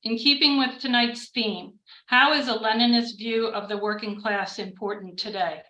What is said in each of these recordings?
In keeping with tonight's theme, how is a Leninist view of the working class important today?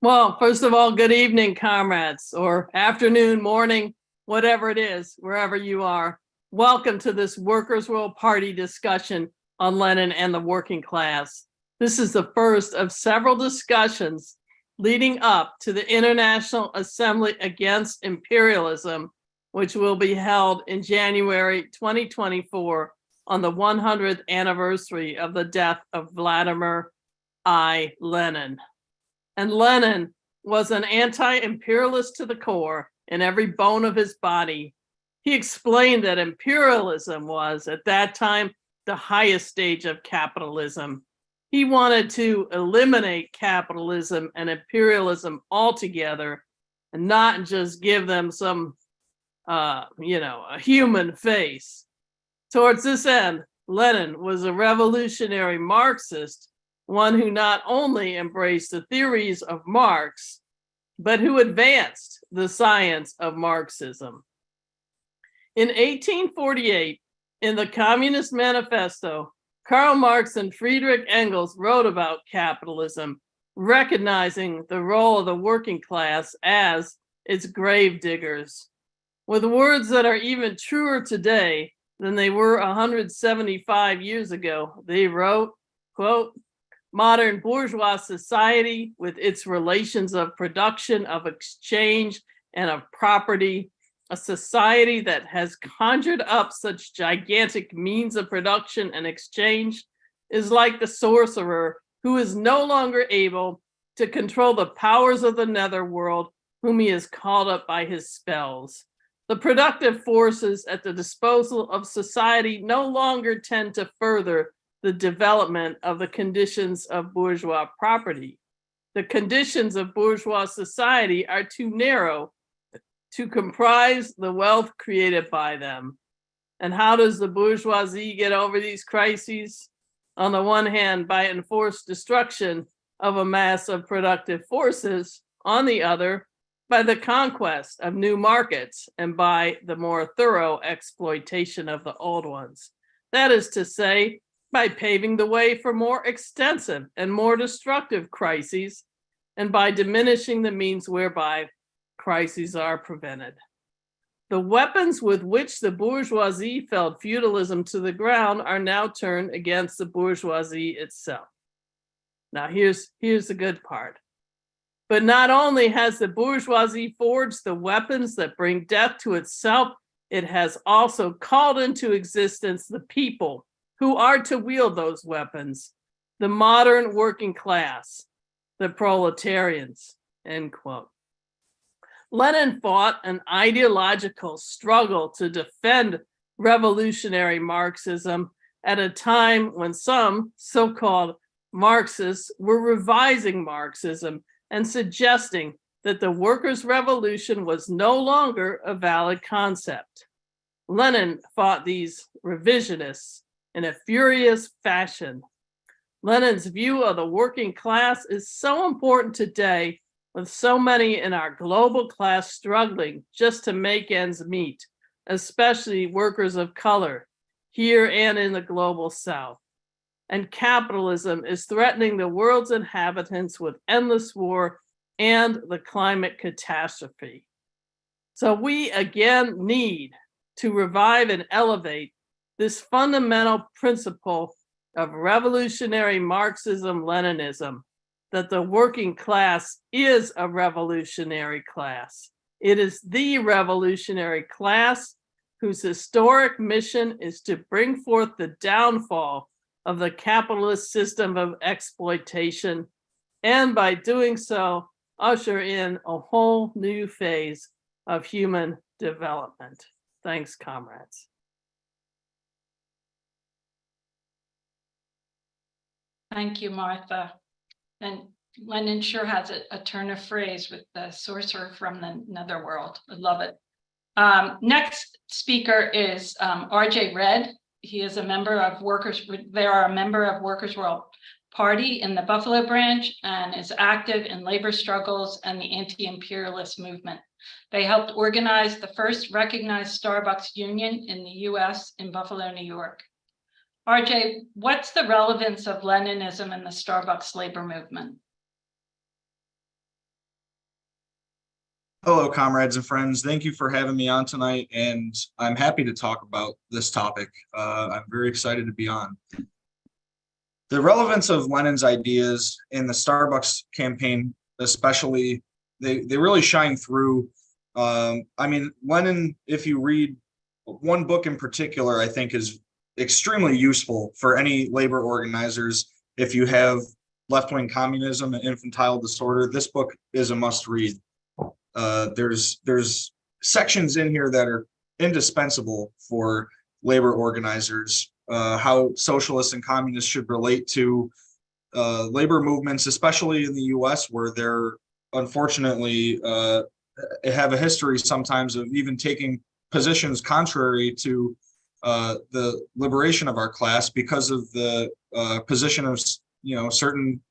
Well, first of all, good evening, comrades, or afternoon, morning, whatever it is, wherever you are. Welcome to this Workers' World Party discussion on Lenin and the working class. This is the first of several discussions leading up to the International Assembly Against Imperialism, which will be held in January 2024 on the 100th anniversary of the death of Vladimir I. Lenin. And Lenin was an anti-imperialist to the core in every bone of his body. He explained that imperialism was, at that time, the highest stage of capitalism. He wanted to eliminate capitalism and imperialism altogether and not just give them some, a human face. Towards this end, Lenin was a revolutionary Marxist, one who not only embraced the theories of Marx, but who advanced the science of Marxism. In 1848, in the Communist Manifesto, Karl Marx and Friedrich Engels wrote about capitalism, recognizing the role of the working class as its grave diggers. With words that are even truer today than they were 175 years ago, they wrote, quote, "Modern bourgeois society, with its relations of production, of exchange, and of property, a society that has conjured up such gigantic means of production and exchange, is like the sorcerer who is no longer able to control the powers of the netherworld, whom he has called up by his spells. The productive forces at the disposal of society no longer tend to further the development of the conditions of bourgeois property. The conditions of bourgeois society are too narrow to comprise the wealth created by them." And how does the bourgeoisie get over these crises? On the one hand, by enforced destruction of a mass of productive forces. On the other, by the conquest of new markets and by the more thorough exploitation of the old ones. That is to say, by paving the way for more extensive and more destructive crises, and by diminishing the means whereby crises are prevented. The weapons with which the bourgeoisie felled feudalism to the ground are now turned against the bourgeoisie itself. Now here's the good part. But not only has the bourgeoisie forged the weapons that bring death to itself, it has also called into existence the people who are to wield those weapons, the modern working class, the proletarians, end quote. Lenin fought an ideological struggle to defend revolutionary Marxism at a time when some so-called Marxists were revising Marxism and suggesting that the workers' revolution was no longer a valid concept. Lenin fought these revisionists in a furious fashion. Lenin's view of the working class is so important today, with so many in our global class struggling just to make ends meet, especially workers of color, here and in the global South. And capitalism is threatening the world's inhabitants with endless war and the climate catastrophe. So we again need to revive and elevate this fundamental principle of revolutionary Marxism-Leninism, that the working class is a revolutionary class. It is the revolutionary class whose historic mission is to bring forth the downfall of the capitalist system of exploitation, and by doing so, usher in a whole new phase of human development. Thanks, comrades. Thank you, Martha. And Lenin sure has a turn of phrase with the sorcerer from the netherworld. I love it. Next speaker is RJ Red. He is a member of Workers' World Party in the Buffalo branch and is active in labor struggles and the anti-imperialist movement. They helped organize the first recognized Starbucks union in the US in Buffalo, New York. RJ, what's the relevance of Leninism in the Starbucks labor movement? Hello, comrades and friends. Thank you for having me on tonight, and I'm happy to talk about this topic. I'm very excited to be on. The relevance of Lenin's ideas in the Starbucks campaign, especially, they really shine through. Lenin, if you read one book in particular, I think is extremely useful for any labor organizers. If you have left-wing communism and infantile disorder, this book is a must-read. There's sections in here that are indispensable for labor organizers, how socialists and communists should relate to labor movements, especially in the US, where they're unfortunately have a history sometimes of even taking positions contrary to the liberation of our class because of the position of certain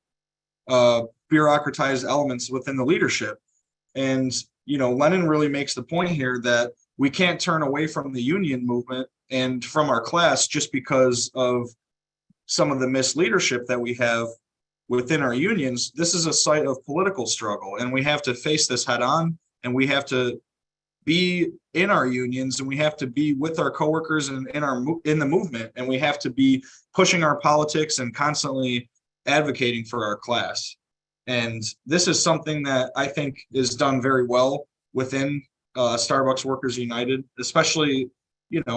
bureaucratized elements within the leadership. And, Lenin really makes the point here that we can't turn away from the union movement and from our class just because of some of the misleadership that we have within our unions. This is a site of political struggle, and we have to face this head on, and we have to be in our unions, and we have to be with our coworkers and in the movement, and we have to be pushing our politics and constantly advocating for our class. And this is something that I think is done very well within Starbucks Workers United, especially,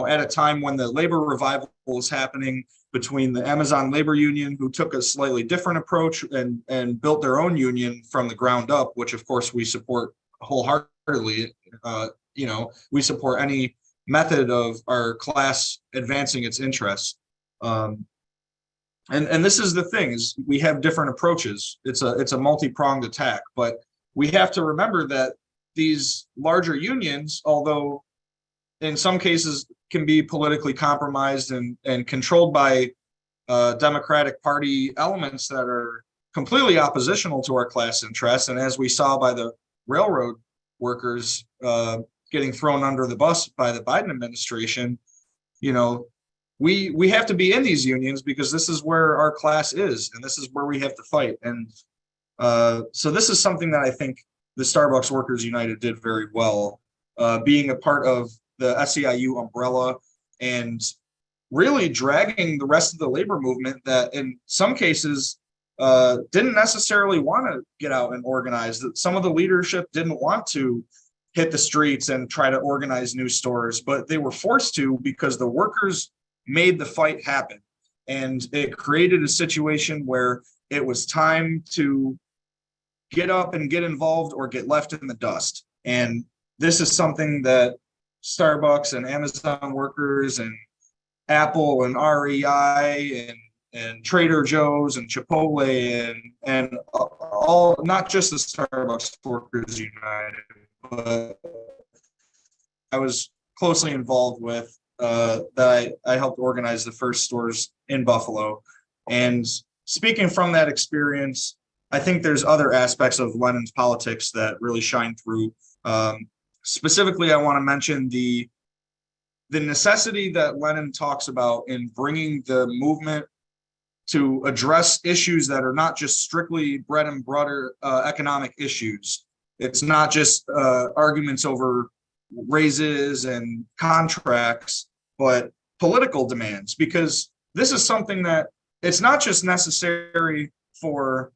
at a time when the labor revival is happening between the Amazon Labor Union, who took a slightly different approach and built their own union from the ground up, which of course we support wholeheartedly. We support any method of our class advancing its interests. And this is the thing, is we have different approaches. It's a multi-pronged attack, but we have to remember that these larger unions, although in some cases can be politically compromised and controlled by Democratic Party elements that are completely oppositional to our class interests. And as we saw by the railroad workers getting thrown under the bus by the Biden administration, we have to be in these unions because this is where our class is, and this is where we have to fight. And so this is something that I think the Starbucks Workers United did very well, being a part of the SEIU umbrella and really dragging the rest of the labor movement that in some cases didn't necessarily want to get out and organize. That some of the leadership didn't want to hit the streets and try to organize new stores, but they were forced to because the workers made the fight happen. And it created a situation where it was time to get up and get involved or get left in the dust. And this is something that Starbucks and Amazon workers and Apple and REI and Trader Joe's and Chipotle and all, not just the Starbucks Workers United, but I was closely involved with that I helped organize the first stores in Buffalo. And speaking from that experience, I think there's other aspects of Lenin's politics that really shine through. Specifically, I want to mention the necessity that Lenin talks about in bringing the movement to address issues that are not just strictly bread and butter economic issues. It's not just arguments over raises and contracts, but political demands, because this is something that it's not just necessary for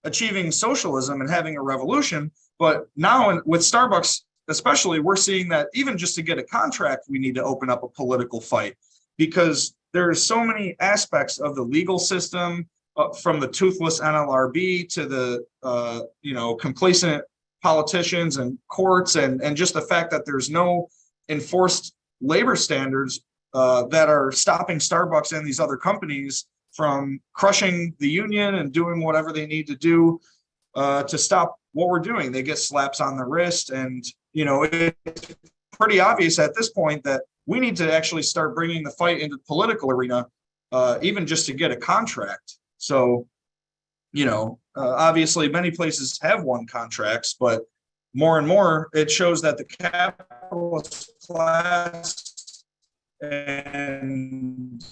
achieving socialism and having a revolution, but now with Starbucks especially, we're seeing that even just to get a contract, we need to open up a political fight, because there are so many aspects of the legal system, from the toothless NLRB to the complacent politicians and courts, and just the fact that there's no enforced labor standards that are stopping Starbucks and these other companies from crushing the union and doing whatever they need to do to stop what we're doing. They get slaps on the wrist, and it's pretty obvious at this point that we need to actually start bringing the fight into the political arena, even just to get a contract. So, obviously many places have won contracts, but more and more, it shows that the capitalist class and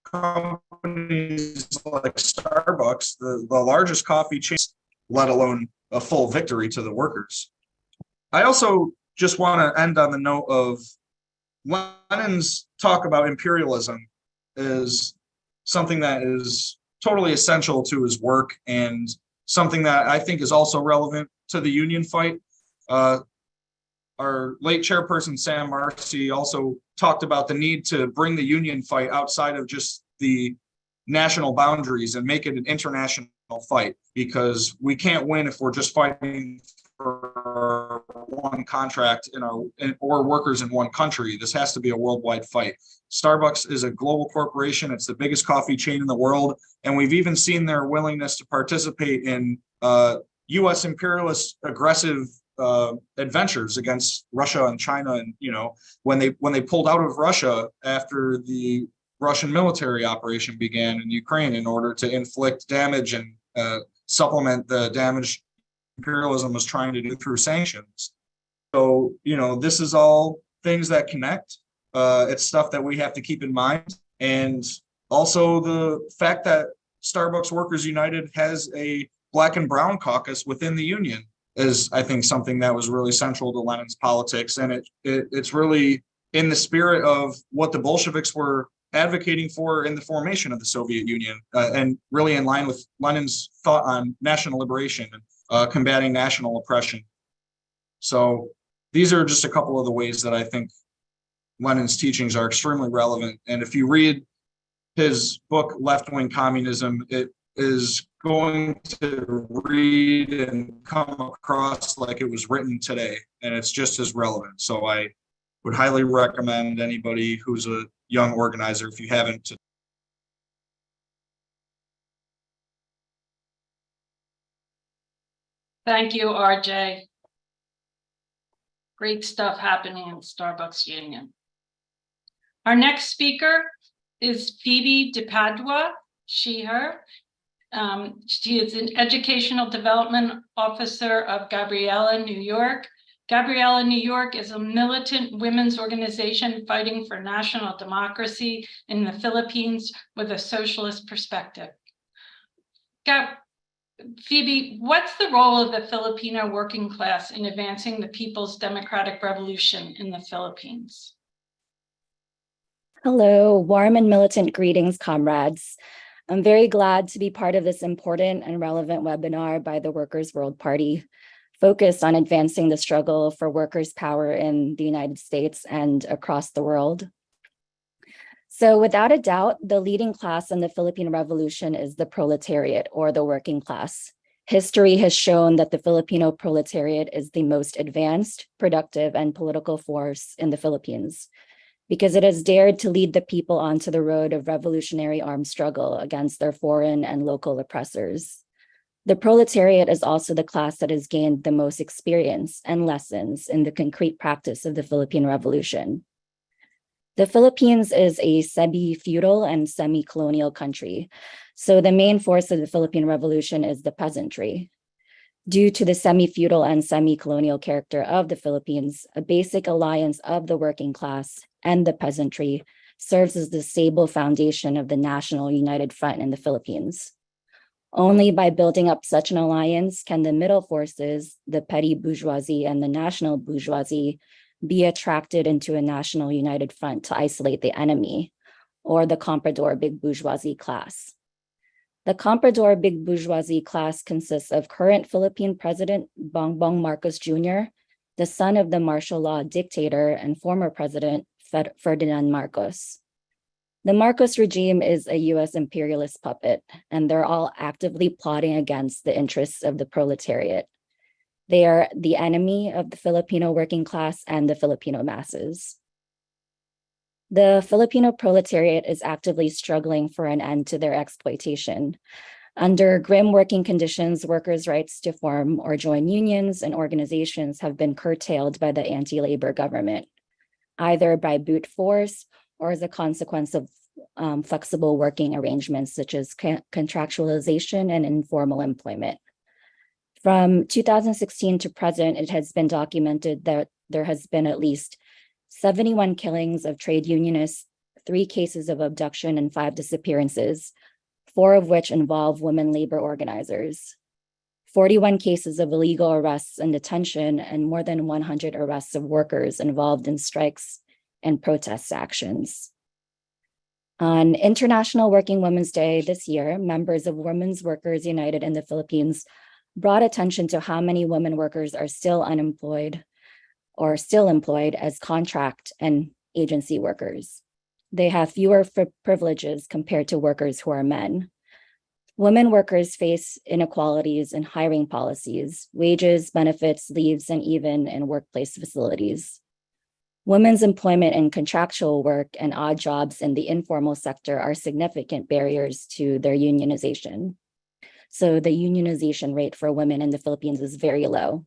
companies like Starbucks, the largest coffee chain, let alone a full victory to the workers. I also just want to end on the note of Lenin's talk about imperialism is something that is totally essential to his work and something that I think is also relevant to the union fight. Our late chairperson, Sam Marcy, also talked about the need to bring the union fight outside of just the national boundaries and make it an international fight, because we can't win if we're just fighting for one contract or workers in one country. This has to be a worldwide fight. Starbucks is a global corporation. It's the biggest coffee chain in the world. And we've even seen their willingness to participate in U.S. imperialist aggressive adventures against Russia and China. And, when they pulled out of Russia after the Russian military operation began in Ukraine in order to inflict damage and supplement the damage imperialism was trying to do through sanctions. So, this is all things that connect. It's stuff that we have to keep in mind. And also the fact that Starbucks Workers United has a black and brown caucus within the union is, I think, something that was really central to Lenin's politics. And it's really in the spirit of what the Bolsheviks were advocating for in the formation of the Soviet Union, and really in line with Lenin's thought on national liberation and combating national oppression. So these are just a couple of the ways that I think Lenin's teachings are extremely relevant. And if you read his book, Left-Wing Communism, it is going to read and come across like it was written today, and it's just as relevant. So I would highly recommend anybody who's a young organizer, if you haven't. Thank you, RJ. Great stuff happening in Starbucks Union. Our next speaker is Phoebe DePadua, she, her. She is an Educational Development Officer of Gabriela, New York. Gabriela, New York is a militant women's organization fighting for national democracy in the Philippines with a socialist perspective. Phoebe, what's the role of the Filipino working class in advancing the people's democratic revolution in the Philippines? Hello, warm and militant greetings, comrades. I'm very glad to be part of this important and relevant webinar by the Workers' World Party, focused on advancing the struggle for workers' power in the United States and across the world. So without a doubt, the leading class in the Philippine Revolution is the proletariat, or the working class. History has shown that the Filipino proletariat is the most advanced, productive, and political force in the Philippines, because it has dared to lead the people onto the road of revolutionary armed struggle against their foreign and local oppressors. The proletariat is also the class that has gained the most experience and lessons in the concrete practice of the Philippine Revolution. The Philippines is a semi-feudal and semi-colonial country, so the main force of the Philippine Revolution is the peasantry. Due to the semi-feudal and semi-colonial character of the Philippines, a basic alliance of the working class and the peasantry serves as the stable foundation of the National United Front in the Philippines. Only by building up such an alliance can the middle forces, the petty bourgeoisie and the national bourgeoisie, be attracted into a national united front to isolate the enemy, or the comprador big bourgeoisie class. The comprador big bourgeoisie class consists of current Philippine President Bongbong Marcos Jr., the son of the martial law dictator and former President Ferdinand Marcos. The Marcos regime is a US imperialist puppet, and they're all actively plotting against the interests of the proletariat. They are the enemy of the Filipino working class and the Filipino masses. The Filipino proletariat is actively struggling for an end to their exploitation. Under grim working conditions, workers' rights to form or join unions and organizations have been curtailed by the anti-labor government, either by brute force or as a consequence of flexible working arrangements such as contractualization and informal employment. From 2016 to present, it has been documented that there has been at least 71 killings of trade unionists, 3 cases of abduction, and 5 disappearances, 4 of which involve women labor organizers, 41 cases of illegal arrests and detention, and more than 100 arrests of workers involved in strikes and protest actions. On International Working Women's Day this year, members of Women's Workers United in the Philippines brought attention to how many women workers are still unemployed or still employed as contract and agency workers. They have fewer privileges compared to workers who are men. Women workers face inequalities in hiring policies, wages, benefits, leaves, and even in workplace facilities. Women's employment in contractual work and odd jobs in the informal sector are significant barriers to their unionization. So the unionization rate for women in the Philippines is very low.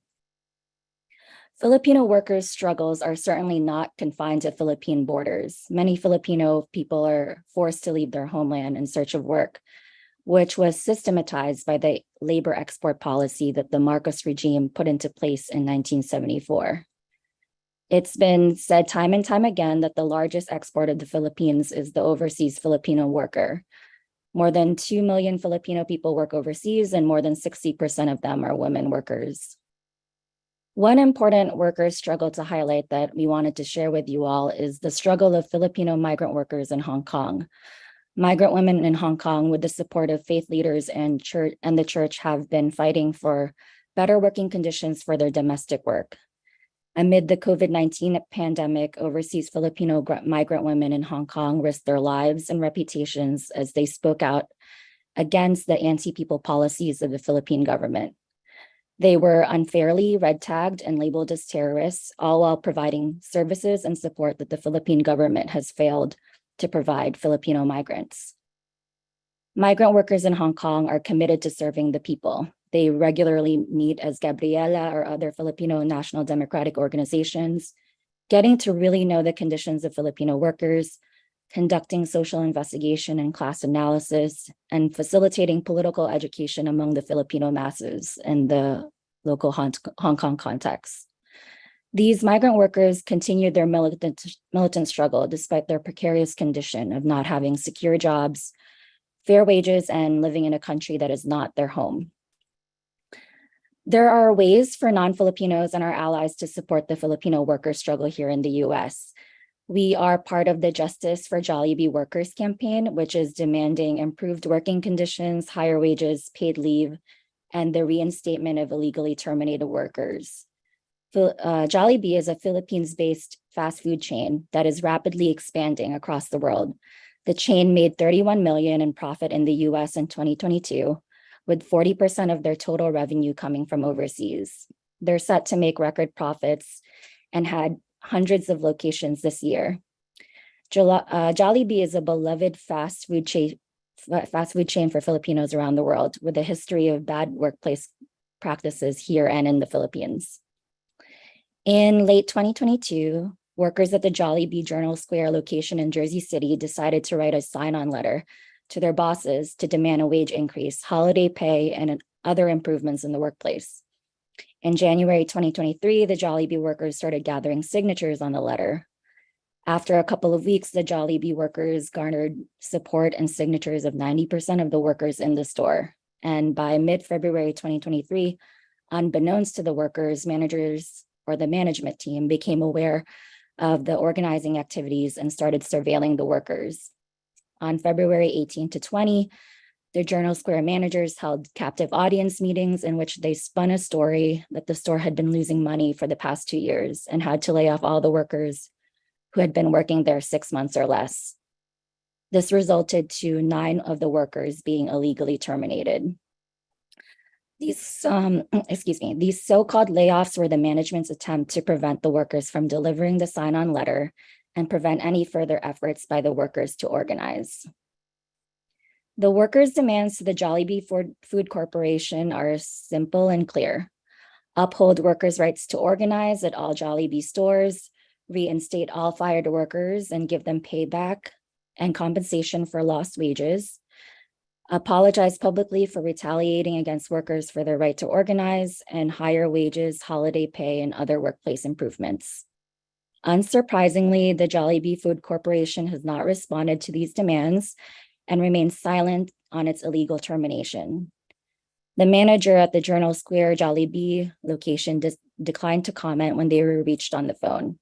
Filipino workers' struggles are certainly not confined to Philippine borders. Many Filipino people are forced to leave their homeland in search of work, which was systematized by the labor export policy that the Marcos regime put into place in 1974. It's been said time and time again that the largest export of the Philippines is the overseas Filipino worker. More than 2 million Filipino people work overseas, and more than 60% of them are women workers. One important worker struggle to highlight that we wanted to share with you all is the struggle of Filipino migrant workers in Hong Kong. Migrant women in Hong Kong, with the support of faith leaders and the church, have been fighting for better working conditions for their domestic work. Amid the COVID-19 pandemic, overseas Filipino migrant women in Hong Kong risked their lives and reputations as they spoke out against the anti-people policies of the Philippine government. They were unfairly red tagged and labeled as terrorists, all while providing services and support that the Philippine government has failed to provide Filipino migrants. Migrant workers in Hong Kong are committed to serving the people. They regularly meet as Gabriela or other Filipino National Democratic organizations, getting to really know the conditions of Filipino workers, conducting social investigation and class analysis, and facilitating political education among the Filipino masses in the local Hong Kong context. These migrant workers continued their militant struggle despite their precarious condition of not having secure jobs, fair wages, and living in a country that is not their home. There are ways for non-Filipinos and our allies to support the Filipino worker struggle here in the US. We are part of the Justice for Jollibee Workers campaign, which is demanding improved working conditions, higher wages, paid leave, and the reinstatement of illegally terminated workers. Jollibee is a Philippines-based fast food chain that is rapidly expanding across the world. The chain made $31 million in profit in the US in 2022, with 40% of their total revenue coming from overseas. They're set to make record profits and had hundreds of locations this year. Jollibee is a beloved fast food chain for Filipinos around the world, with a history of bad workplace practices here and in the Philippines. In late 2022, workers at the Jollibee Journal Square location in Jersey City decided to write a sign-on letter to their bosses to demand a wage increase, holiday pay, and other improvements in the workplace. In January 2023, the Jollibee workers started gathering signatures on the letter. After a couple of weeks, the Jollibee workers garnered support and signatures of 90% of the workers in the store. And by mid-February 2023, unbeknownst to the workers, managers or the management team became aware of the organizing activities and started surveilling the workers. On February 18 to 20, the Journal Square managers held captive audience meetings in which they spun a story that the store had been losing money for the past 2 years and had to lay off all the workers who had been working there 6 months or less. This resulted to 9 of the workers being illegally terminated. These so-called layoffs were the management's attempt to prevent the workers from delivering the sign-on letter and prevent any further efforts by the workers to organize. The workers' demands to the Jollibee Food Corporation are simple and clear. Uphold workers' rights to organize at all Jollibee stores, reinstate all fired workers and give them payback and compensation for lost wages, apologize publicly for retaliating against workers for their right to organize, and higher wages, holiday pay, and other workplace improvements. Unsurprisingly, the Jollibee Food Corporation has not responded to these demands and remains silent on its illegal termination. The manager at the Journal Square Jollibee location declined to comment when they were reached on the phone.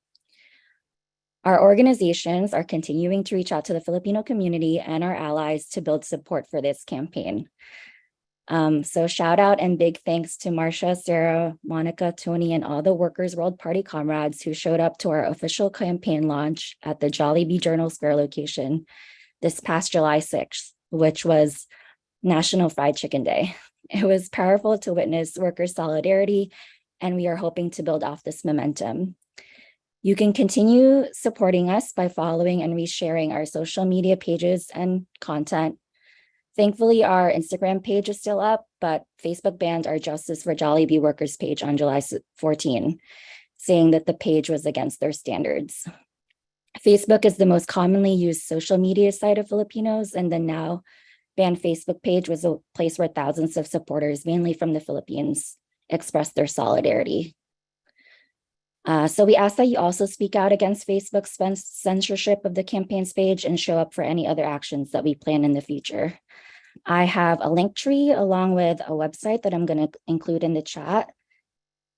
Our organizations are continuing to reach out to the Filipino community and our allies to build support for this campaign. So shout out and big thanks to Marcia, Sarah, Monica, Tony, and all the Workers World Party comrades who showed up to our official campaign launch at the Jollibee Journal Square location this past July 6th, which was National Fried Chicken Day. It was powerful to witness workers' solidarity, and we are hoping to build off this momentum. You can continue supporting us by following and resharing our social media pages and content. Thankfully, our Instagram page is still up, but Facebook banned our Justice for Jollibee Workers page on July 14, saying that the page was against their standards. Facebook is the most commonly used social media site of Filipinos, and the now banned Facebook page was a place where thousands of supporters, mainly from the Philippines, expressed their solidarity. So we ask that you also speak out against Facebook's censorship of the campaign's page and show up for any other actions that we plan in the future. I have a link tree along with a website that I'm going to include in the chat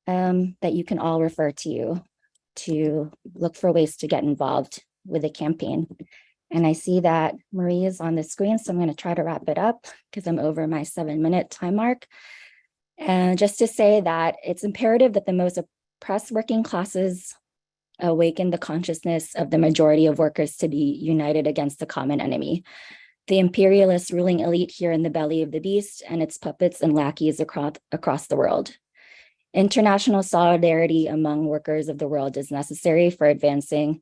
that you can all refer to look for ways to get involved with the campaign. And I see that Marie is on the screen, so I'm going to try to wrap it up because I'm over my 7-minute time mark. And just to say that it's imperative that the most oppressed working classes awaken the consciousness of the majority of workers to be united against the common enemy, the imperialist ruling elite here in the belly of the beast and its puppets and lackeys across the world. International solidarity among workers of the world is necessary for advancing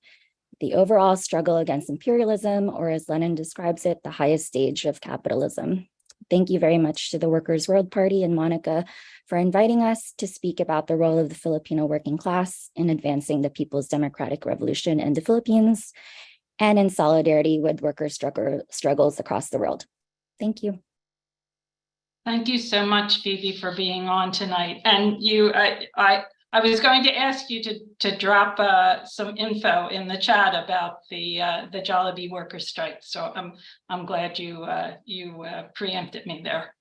the overall struggle against imperialism, or as Lenin describes it, the highest stage of capitalism. Thank you very much to the Workers' World Party and Monica for inviting us to speak about the role of the Filipino working class in advancing the People's Democratic Revolution in the Philippines and in solidarity with workers' struggles across the world. Thank you. Thank you so much, Phoebe, for being on tonight. And I was going to ask you to drop some info in the chat about the Jollibee workers' strike. So I'm glad you preempted me there.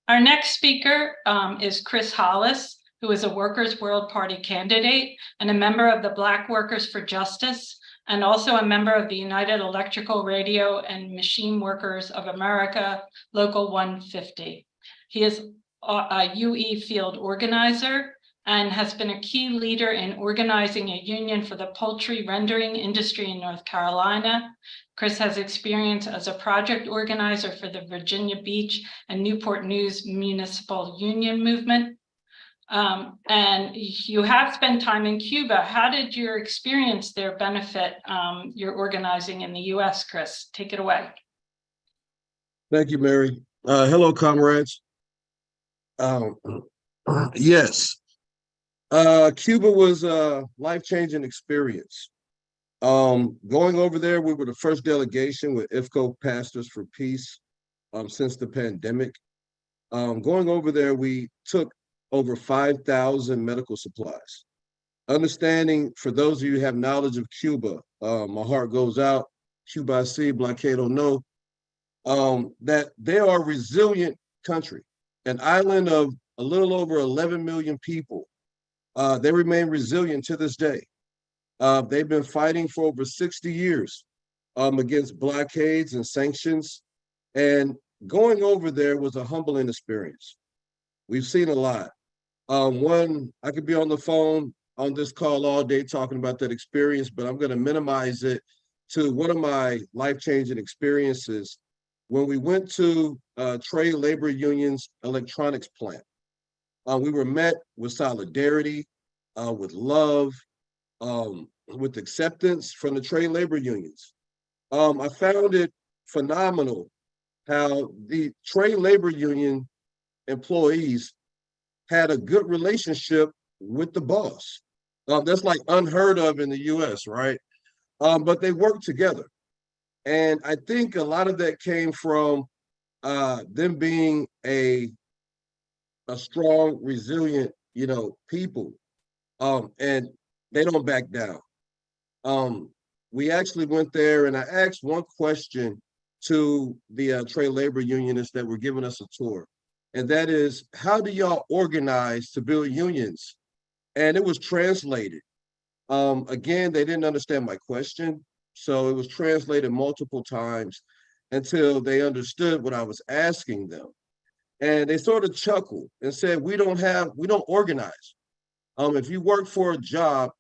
Our next speaker is Chris Hollis, who is a Workers' World Party candidate and a member of the Black Workers for Justice, and also a member of the United Electrical Radio and Machine Workers of America, Local 150. He is a UE field organizer and has been a key leader in organizing a union for the poultry rendering industry in North Carolina. Chris has experience as a project organizer for the Virginia Beach and Newport News Municipal Union movement. And you have spent time in Cuba. How did your experience there benefit your organizing in the US, Chris? Take it away. Thank you, Mary. Hello, comrades. Yes, Cuba was a life-changing experience. Going over there, we were the first delegation with IFCO Pastors for Peace since the pandemic. Going over there, we took over 5,000 medical supplies. Understanding, for those of you who have knowledge of Cuba, my heart goes out, Cuba I see, Blockado no, that they are a resilient country, an island of a little over 11 million people. They remain resilient to this day. They've been fighting for over 60 years against blockades and sanctions. And going over there was a humbling experience. We've seen a lot. I could be on the phone on this call all day talking about that experience, but I'm going to minimize it to one of my life-changing experiences when we went to Trade Labor Union's electronics plant. We were met with solidarity, with love, with acceptance from the trade labor unions. I found it phenomenal how the trade labor union employees had a good relationship with the boss. That's like unheard of in the US, right? But they worked together. And I think a lot of that came from them being a strong, resilient, people. And they don't back down. We actually went there and I asked one question to the trade labor unionists that were giving us a tour. And that is, how do y'all organize to build unions? And it was translated. Again, they didn't understand my question. So it was translated multiple times until they understood what I was asking them. And they sort of chuckled and said, we don't organize. If you work for a job,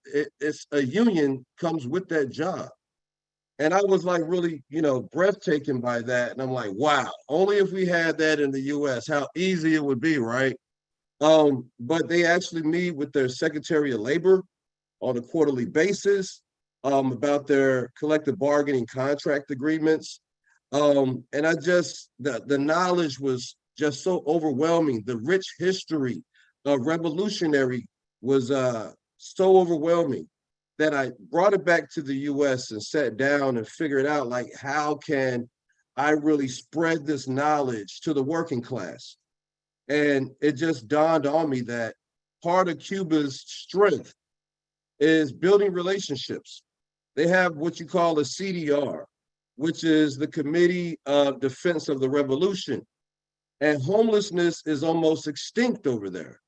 it's a union comes with that job. And I was like really, breathtaking by that. And I'm like, wow, only if we had that in the US, how easy it would be, right? But they actually meet with their Secretary of Labor on a quarterly basis about their collective bargaining contract agreements. And the knowledge was just so overwhelming. The rich history of revolutionary was so overwhelming that I brought it back to the US and sat down and figured out, like, how can I really spread this knowledge to the working class? And it just dawned on me that part of Cuba's strength is building relationships. They have what you call a CDR, which is the Committee of Defense of the Revolution. And homelessness is almost extinct over there.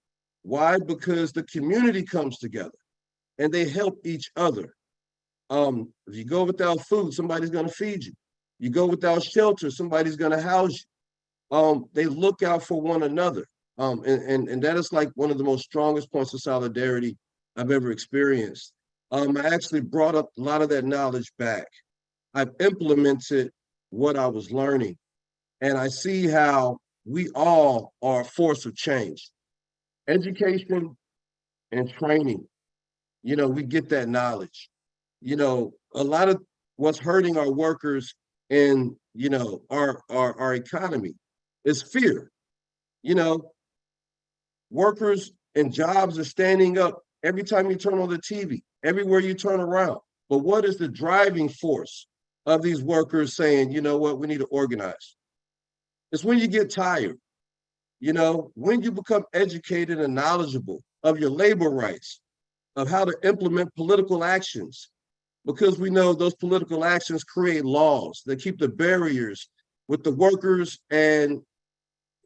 Why? Because the community comes together and they help each other. If you go without food, somebody's going to feed you. You go without shelter, somebody's going to house you. They look out for one another. And that is like one of the most strongest points of solidarity I've ever experienced. I actually brought up a lot of that knowledge back. I've implemented what I was learning, and I see how we all are a force of change. Education and training, we get that knowledge. A lot of what's hurting our workers and, our economy is fear. Workers and jobs are standing up every time you turn on the TV, everywhere you turn around. But what is the driving force of these workers saying, you know what, we need to organize? It's when you get tired, when you become educated and knowledgeable of your labor rights, of how to implement political actions, because we know those political actions create laws that keep the barriers with the workers and,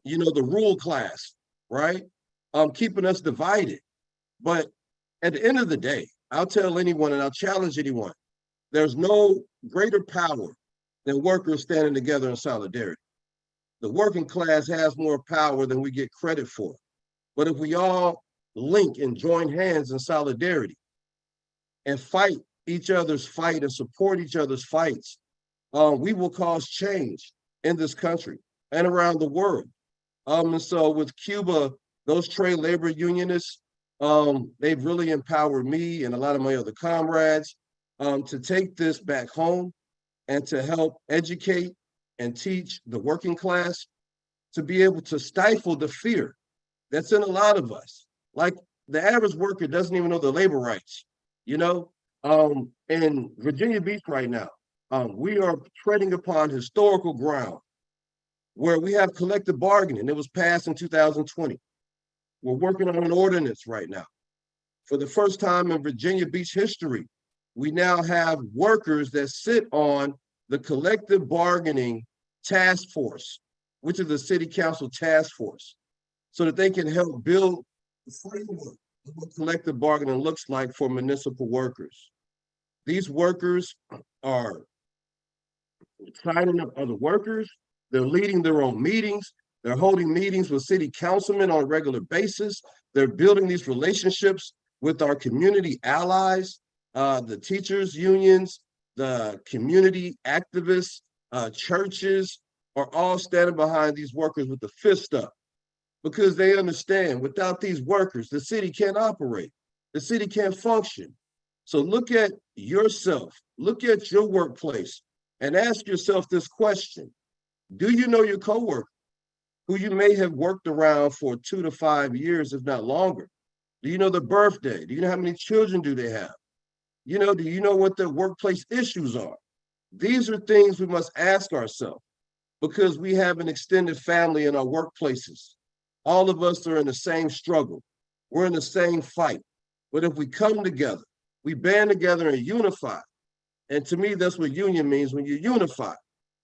the rural class, right? Keeping us divided. But at the end of the day, I'll tell anyone and I'll challenge anyone, there's no greater power than workers standing together in solidarity. The working class has more power than we get credit for. But if we all link and join hands in solidarity and fight each other's fight and support each other's fights, we will cause change in this country and around the world. And so with Cuba, those trade labor unionists, they've really empowered me and a lot of my other comrades to take this back home and to help educate and teach the working class to be able to stifle the fear that's in a lot of us. Like the average worker doesn't even know their labor rights, in Virginia Beach right now, we are treading upon historical ground where we have collective bargaining. It was passed in 2020. We're working on an ordinance right now. For the first time in Virginia Beach history, we now have workers that sit on the collective bargaining task force, which is the city council task force, so that they can help build the framework of what collective bargaining looks like for municipal workers. These workers are signing up other workers. They're leading their own meetings. They're holding meetings with city councilmen on a regular basis. They're building these relationships with our community allies, the teachers unions, the community activists, churches are all standing behind these workers with the fist up because they understand without these workers, the city can't operate. The city can't function. So look at yourself, look at your workplace and ask yourself this question. Do you know your coworker who you may have worked around for 2 to 5 years, if not longer? Do you know their birthday? Do you know how many children do they have? Do you know what their workplace issues are? These are things we must ask ourselves because we have an extended family in our workplaces. All of us are in the same struggle. We're in the same fight. But if we come together, we band together and unify. And to me, that's what union means when you unify.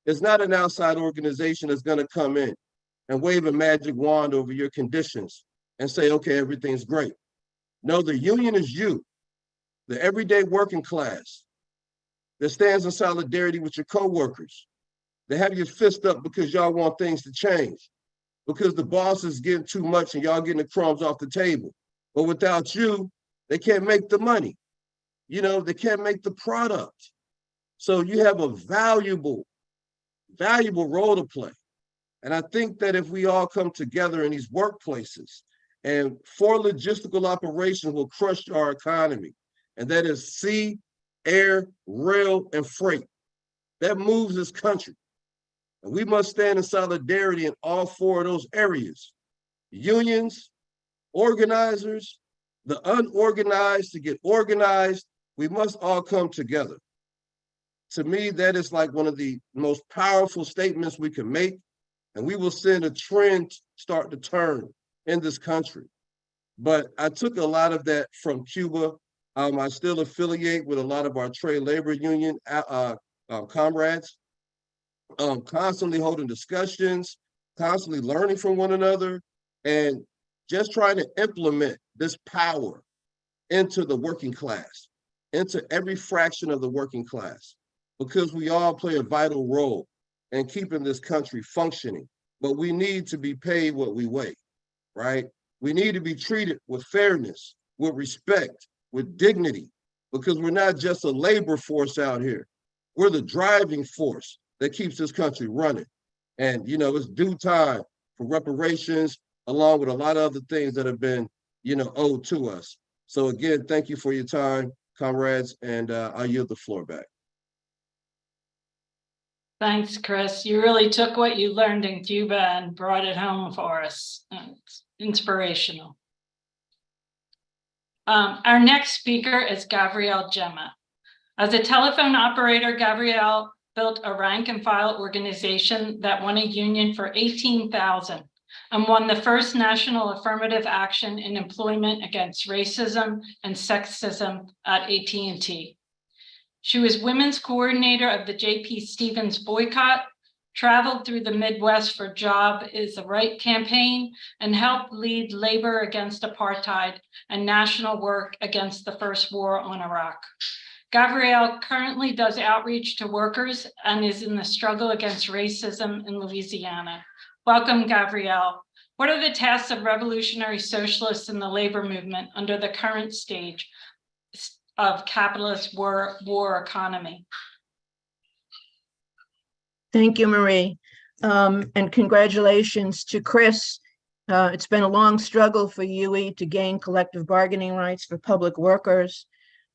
It's not an outside organization that's going to come in and wave a magic wand over your conditions and say, okay, everything's great. No, the union is you, the everyday working class that stands in solidarity with your coworkers. They have your fist up because y'all want things to change, because the boss is getting too much and y'all getting the crumbs off the table. But without you, they can't make the money. You know, they can't make the product. So you have a valuable role to play. And I think that if we all come together in these workplaces, and 4 logistical operations will crush our economy, and that is sea, air, rail, and freight. That moves this country. And we must stand in solidarity in all 4 of those areas. Unions, organizers, the unorganized to get organized, we must all come together. To me, that is like one of the most powerful statements we can make, and we will send a trend start to turn in this country. But I took a lot of that from Cuba. I still affiliate with a lot of our trade labor union comrades, constantly holding discussions, constantly learning from one another, and just trying to implement this power into the working class, into every fraction of the working class, because we all play a vital role in keeping this country functioning. But we need to be paid what we weigh, right? We need to be treated with fairness, with respect, with dignity, because we're not just a labor force out here. We're the driving force that keeps this country running. And, you know, it's due time for reparations, along with a lot of other things that have been, you know, owed to us. So again, thank you for your time, comrades, and I yield the floor back. Thanks, Chris. You really took what you learned in Cuba and brought it home for us. It's inspirational. Our next speaker is Gabrielle Gemma. As a telephone operator, Gabrielle built a rank and file organization that won a union for 18,000 and won the first national affirmative action in employment against racism and sexism at AT&T. She was women's coordinator of the J.P. Stevens boycott, traveled through the Midwest for Job is the Right campaign, and helped lead labor against apartheid and national work against the first war on Iraq. Gabrielle currently does outreach to workers and is in the struggle against racism in Louisiana. Welcome, Gabrielle. What are the tasks of revolutionary socialists in the labor movement under the current stage of capitalist war economy? Thank you, Marie. And congratulations to Chris. It's been a long struggle for UE to gain collective bargaining rights for public workers.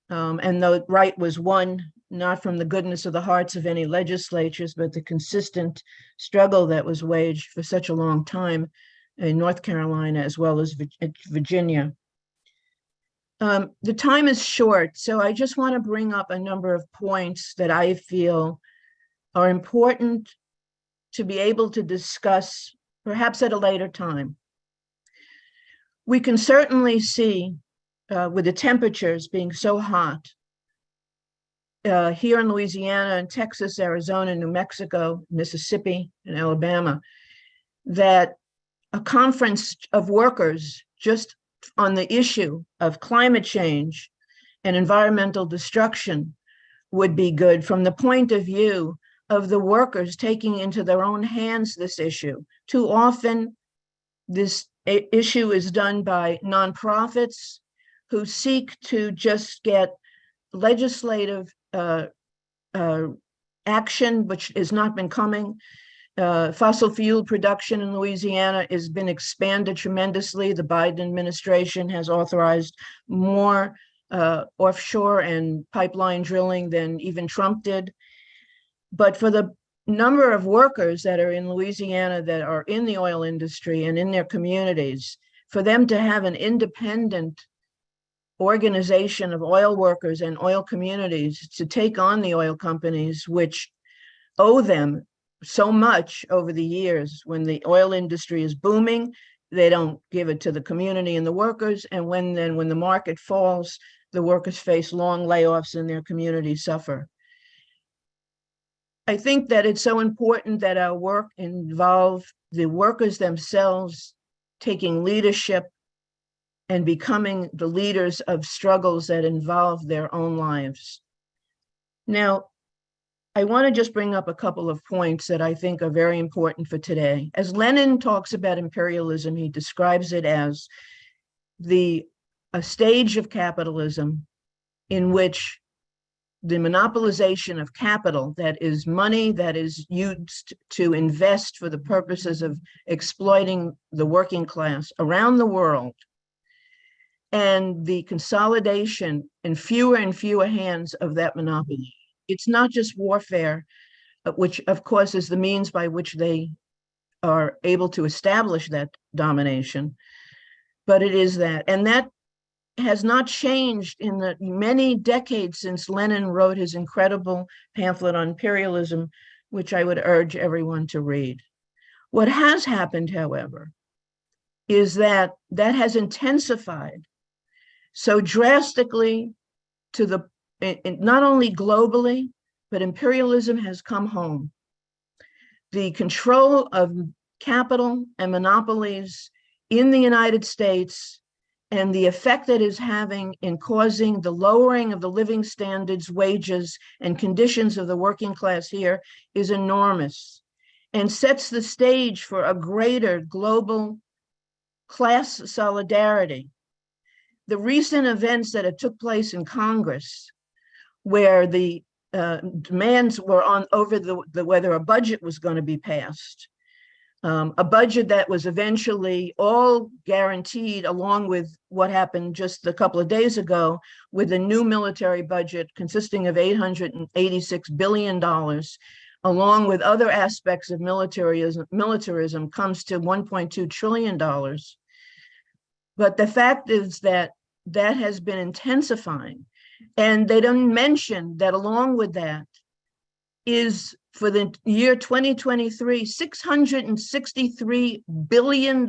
And the right was won, not from the goodness of the hearts of any legislatures, but the consistent struggle that was waged for such a long time in North Carolina as well as Virginia. The time is short, so I just want to bring up a number of points that I feel are important to be able to discuss, perhaps at a later time. We can certainly see, with the temperatures being so hot, here in Louisiana and Texas, Arizona, New Mexico, Mississippi, and Alabama, that a conference of workers just on the issue of climate change and environmental destruction would be good from the point of view of the workers taking into their own hands this issue. Too often, this issue is done by nonprofits who seek to just get legislative action, which has not been coming. Fossil fuel production in Louisiana has been expanded tremendously. The Biden administration has authorized more offshore and pipeline drilling than even Trump did. But for the number of workers that are in Louisiana that are in the oil industry and in their communities, for them to have an independent organization of oil workers and oil communities to take on the oil companies, which owe them so much over the years. When the oil industry is booming, they don't give it to the community and the workers. And when the market falls, the workers face long layoffs and their communities suffer. I think that it's so important that our work involve the workers themselves taking leadership and becoming the leaders of struggles that involve their own lives. Now, I want to just bring up a couple of points that I think are very important for today. As Lenin talks about imperialism, he describes it as a stage of capitalism in which the monopolization of capital, that is money that is used to invest for the purposes of exploiting the working class around the world, and the consolidation in fewer and fewer hands of that monopoly. It's not just warfare, which of course is the means by which they are able to establish that domination, but it is that. And that has not changed in the many decades since Lenin wrote his incredible pamphlet on imperialism, which I would urge everyone to read. What has happened, however, is that has intensified so drastically to the, not only globally, but imperialism has come home. The control of capital and monopolies in the United States and the effect that is having in causing the lowering of the living standards, wages, and conditions of the working class here is enormous and sets the stage for a greater global class solidarity. The recent events that took place in Congress, where the demands were on over the whether a budget was going to be passed, a budget that was eventually all guaranteed, along with what happened just a couple of days ago with the new military budget consisting of $886 billion, along with other aspects of militarism comes to $1.2 trillion. But the fact is that has been intensifying. And they don't mention that along with that is, for the year 2023, $663 billion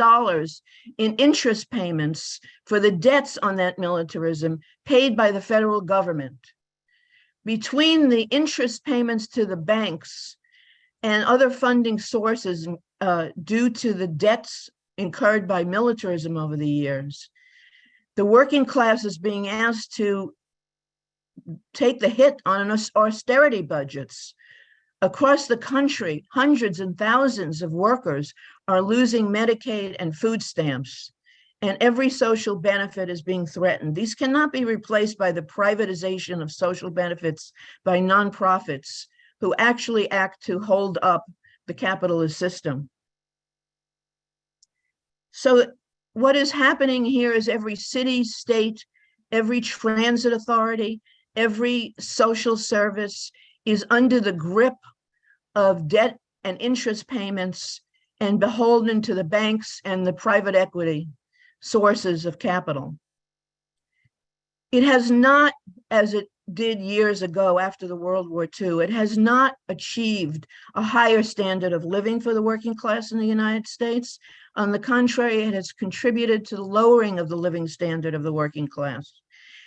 in interest payments for the debts on that militarism paid by the federal government. Between the interest payments to the banks and other funding sources due to the debts incurred by militarism over the years, the working class is being asked to take the hit on austerity budgets. Across the country, hundreds and thousands of workers are losing Medicaid and food stamps, and every social benefit is being threatened. These cannot be replaced by the privatization of social benefits by nonprofits who actually act to hold up the capitalist system. So what is happening here is every city, state, every transit authority, every social service is under the grip of debt and interest payments and beholden to the banks and the private equity sources of capital. It has not, as it did years ago after the World War II, it has not achieved a higher standard of living for the working class in the United States. On the contrary, it has contributed to the lowering of the living standard of the working class.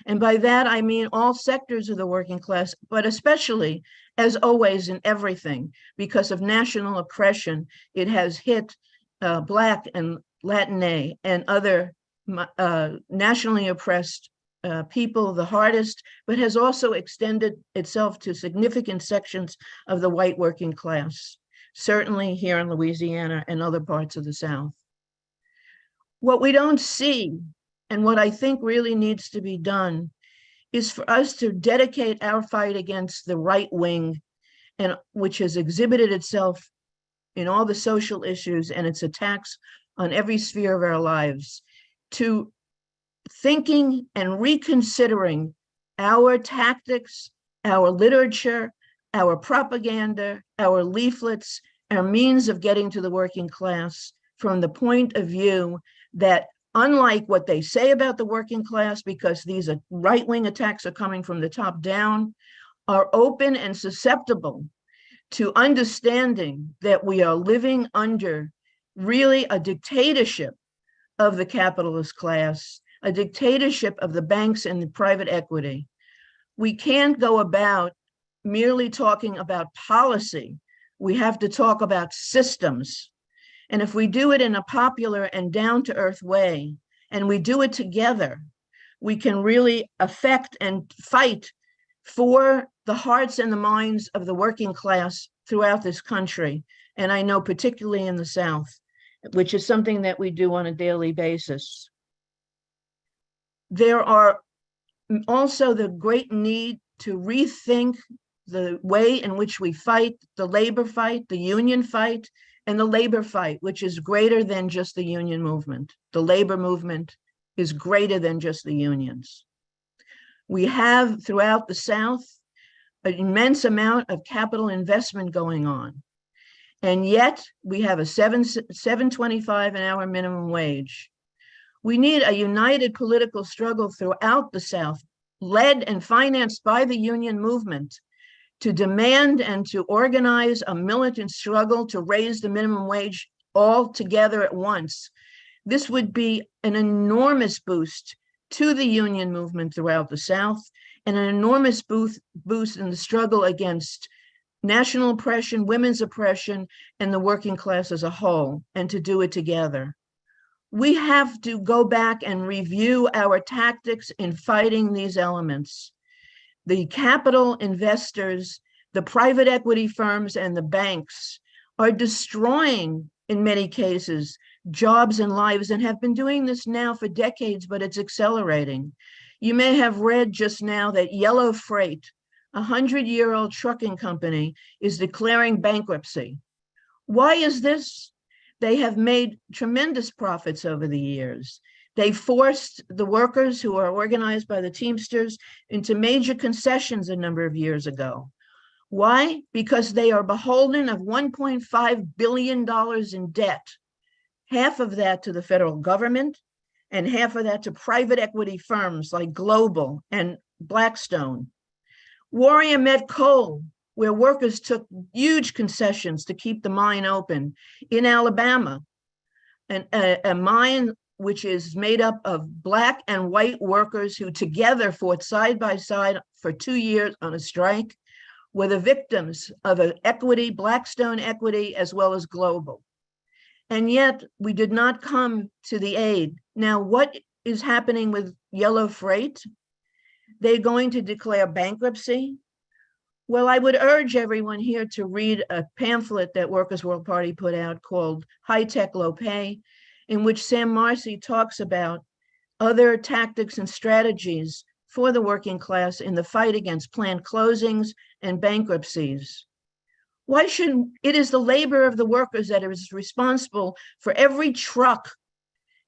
And by that, I mean all sectors of the working class, but especially, as always in everything, because of national oppression, it has hit Black and Latina and other nationally oppressed people the hardest, but has also extended itself to significant sections of the white working class, certainly here in Louisiana and other parts of the South. What we don't see, and what I think really needs to be done, is for us to dedicate our fight against the right wing, and which has exhibited itself in all the social issues and its attacks on every sphere of our lives, to thinking and reconsidering our tactics, our literature, our propaganda, our leaflets, our means of getting to the working class from the point of view that unlike what they say about the working class, because these are right-wing attacks are coming from the top down, are open and susceptible to understanding that we are living under really a dictatorship of the capitalist class, a dictatorship of the banks and the private equity. We can't go about merely talking about policy. We have to talk about systems. And if we do it in a popular and down-to-earth way, and we do it together, we can really affect and fight for the hearts and the minds of the working class throughout this country. And I know particularly in the South, which is something that we do on a daily basis. There are also the great need to rethink the way in which we fight, the labor fight, the union fight, and the labor fight, which is greater than just the union movement. The labor movement is greater than just the unions. We have throughout the South an immense amount of capital investment going on. And yet we have a $7.25 an hour minimum wage. We need a united political struggle throughout the South, led and financed by the union movement, to demand and to organize a militant struggle to raise the minimum wage all together at once. This would be an enormous boost to the union movement throughout the South, and an enormous boost in the struggle against national oppression, women's oppression, and the working class as a whole, and to do it together. We have to go back and review our tactics in fighting these elements. The capital investors, the private equity firms, and the banks are destroying, in many cases, jobs and lives, and have been doing this now for decades, but it's accelerating. You may have read just now that Yellow Freight, a 100-year-old trucking company, is declaring bankruptcy. Why is this? They have made tremendous profits over the years. They forced the workers who are organized by the Teamsters into major concessions a number of years ago. Why? Because they are beholden of $1.5 billion in debt, half of that to the federal government, and half of that to private equity firms like Global and Blackstone. Warrior Met Coal, where workers took huge concessions to keep the mine open in Alabama, a mine which is made up of Black and white workers who together fought side by side for 2 years on a strike, were the victims of an equity, Blackstone equity, as well as Global. And yet we did not come to the aid. Now, what is happening with Yellow Freight? They're going to declare bankruptcy. Well, I would urge everyone here to read a pamphlet that Workers' World Party put out called High Tech, Low Pay, in which Sam Marcy talks about other tactics and strategies for the working class in the fight against planned closings and bankruptcies. Why shouldn't, it is the labor of the workers that is responsible for every truck,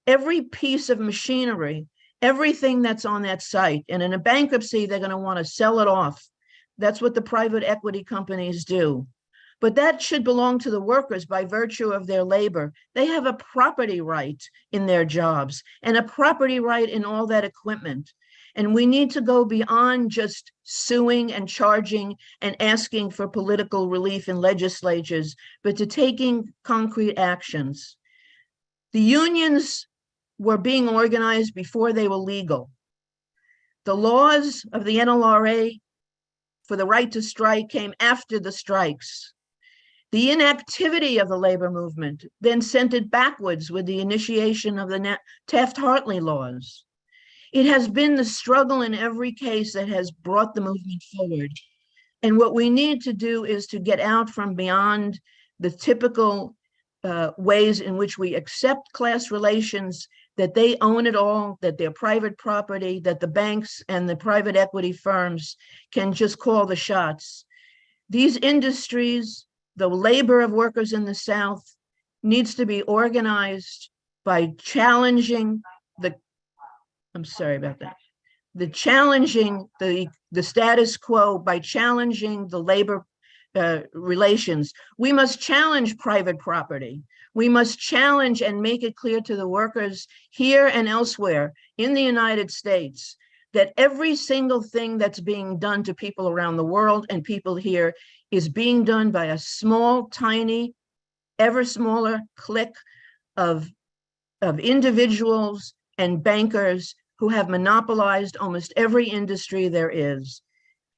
every piece of machinery, everything that's on that site. And in a bankruptcy, they're going to want to sell it off. That's what the private equity companies do. But that should belong to the workers by virtue of their labor. They have a property right in their jobs and a property right in all that equipment. And we need to go beyond just suing and charging and asking for political relief in legislatures, but to taking concrete actions. The unions were being organized before they were legal. The laws of the NLRA for the right to strike came after the strikes. The inactivity of the labor movement then sent it backwards with the initiation of the Taft-Hartley laws. It has been the struggle in every case that has brought the movement forward. And what we need to do is to get out from beyond the typical ways in which we accept class relations, that they own it all, that they're private property, that the banks and the private equity firms can just call the shots. These industries, the labor of workers in the South, needs to be organized by challenging the, I'm sorry about that, the challenging the status quo, by challenging the labor relations. We must challenge private property. We must challenge and make it clear to the workers here and elsewhere in the United States that every single thing that's being done to people around the world and people here is being done by a small, tiny, ever smaller clique of individuals and bankers who have monopolized almost every industry there is.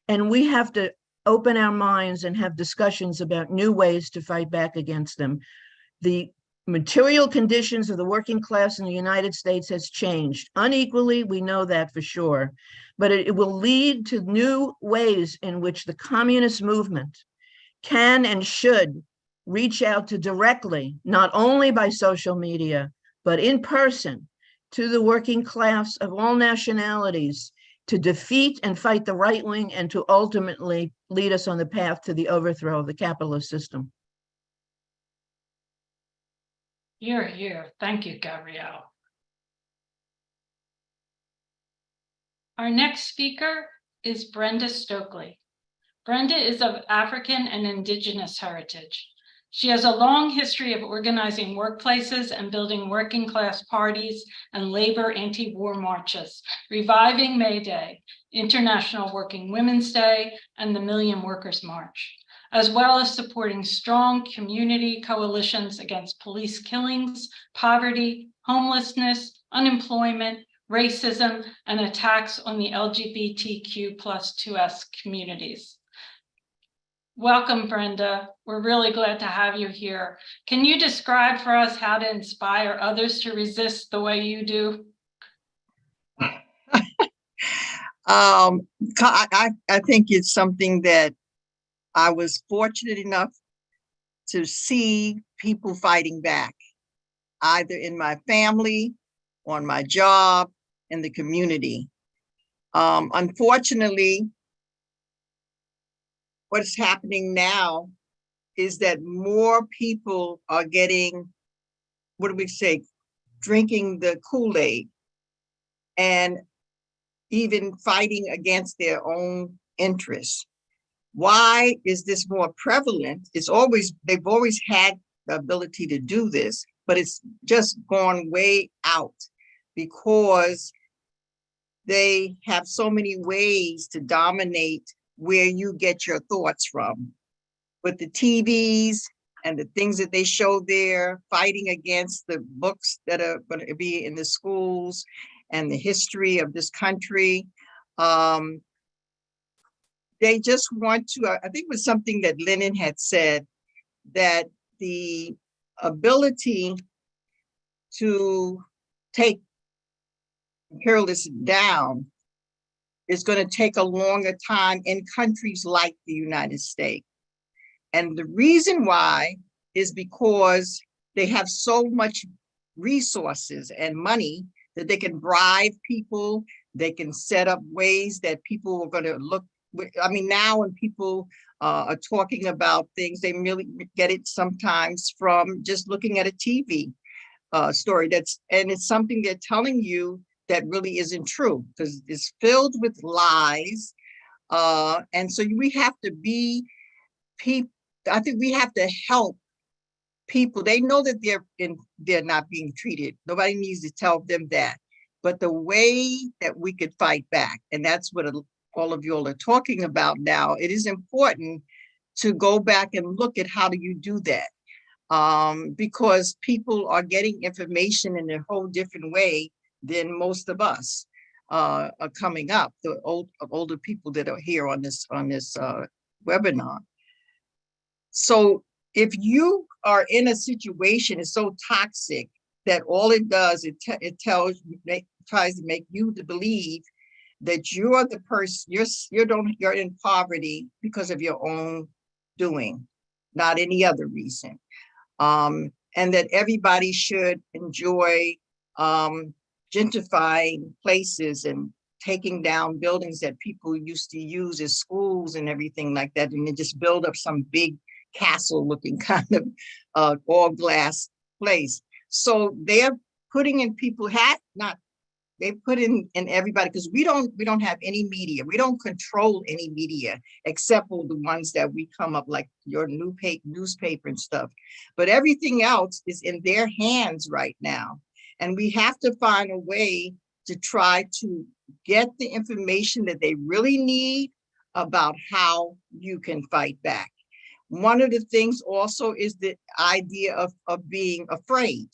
And we have to open our minds and have discussions about new ways to fight back against them. The material conditions of the working class in the United States has changed unequally. We know that for sure, but it will lead to new ways in which the communist movement can and should reach out to directly, not only by social media, but in person, to the working class of all nationalities, to defeat and fight the right wing and to ultimately lead us on the path to the overthrow of the capitalist system. You're here. Thank you, Gabrielle. Our next speaker is Brenda Stokely. Brenda is of African and Indigenous heritage. She has a long history of organizing workplaces and building working class parties and labor anti-war marches, reviving May Day, International Working Women's Day, and the Million Workers March, as well as supporting strong community coalitions against police killings, poverty, homelessness, unemployment, racism, and attacks on the LGBTQ+2S communities. Welcome, Brenda. We're really glad to have you here. Can you describe for us how to inspire others to resist the way you do? I think it's something that I was fortunate enough to see people fighting back, either in my family, on my job, in the community. Unfortunately, what's happening now is that more people are getting, what do we say, drinking the Kool-Aid and even fighting against their own interests. Why is this more prevalent? They've always had the ability to do this, but it's just gone way out because they have so many ways to dominate where you get your thoughts from. With the TVs and the things that they show there, fighting against the books that are going to be in the schools and the history of this country. They just want to, I think it was something that Lenin had said, that the ability to take imperialism down is going to take a longer time in countries like the United States. And the reason why is because they have so much resources and money that they can bribe people, they can set up ways that people are going to look. I mean, now when people are talking about things, they really get it sometimes from just looking at a TV story. And it's something they're telling you that really isn't true because it's filled with lies. And so we have to be people. I think we have to help people. They know that they're not being treated. Nobody needs to tell them that. But the way that we could fight back, and that's what all of you all are talking about now, it is important to go back and look at how do you do that. Because people are getting information in a whole different way than most of us are coming up, the older people that are here on this webinar. So if you are in a situation it's so toxic that all it does, it tries to make you to believe that you're the person, you're in poverty because of your own doing, not any other reason. And that everybody should enjoy gentrifying places and taking down buildings that people used to use as schools and everything like that, and then just build up some big castle looking kind of all glass place. So they're putting in people not they put in everybody, because we don't have any media. We don't control any media except for the ones that we come up, like your newspaper and stuff. But everything else is in their hands right now. And we have to find a way to try to get the information that they really need about how you can fight back. One of the things also is the idea of being afraid.